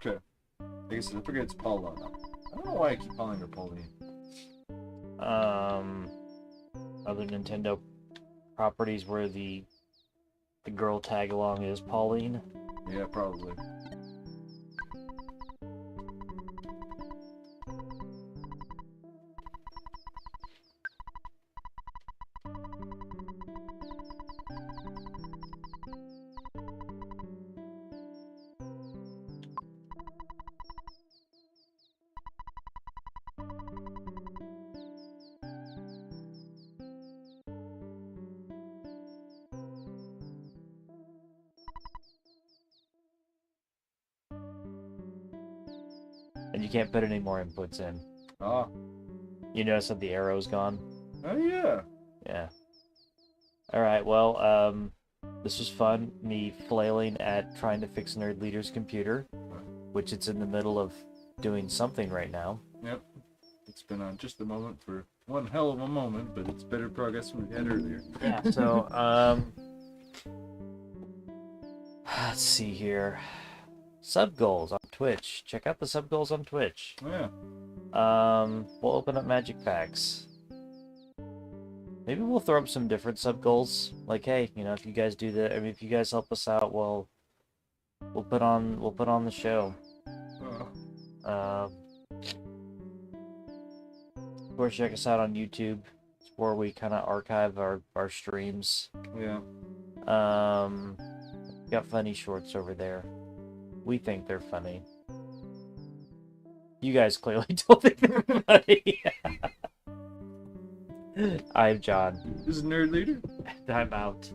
Okay. I guess I forget it's Paula. I don't know why I keep calling her Pauline. Other Nintendo properties where the girl tag along is Pauline. Yeah, probably. And you can't put any more inputs in. Ah. You notice that the arrow's gone? Oh yeah. Yeah. Alright, well, this was fun. Me flailing at trying to fix Nerd Leader's computer, which it's in the middle of doing something right now. Yep. It's been on just a moment for one hell of a moment, but it's better progress than we had earlier. Yeah, so, let's see here. Sub goals on Twitch. Check out the sub goals on Twitch. Yeah. We'll open up magic packs. Maybe we'll throw up some different sub goals. Like, hey, you know, if you guys do that, I mean, if you guys help us out, we'll put on the show. Of course, check us out on YouTube. It's where we kind of archive our streams. Yeah. Got funny shorts over there. We think they're funny. You guys clearly don't think they're funny. I'm John. This is Nerd Leader. I'm out.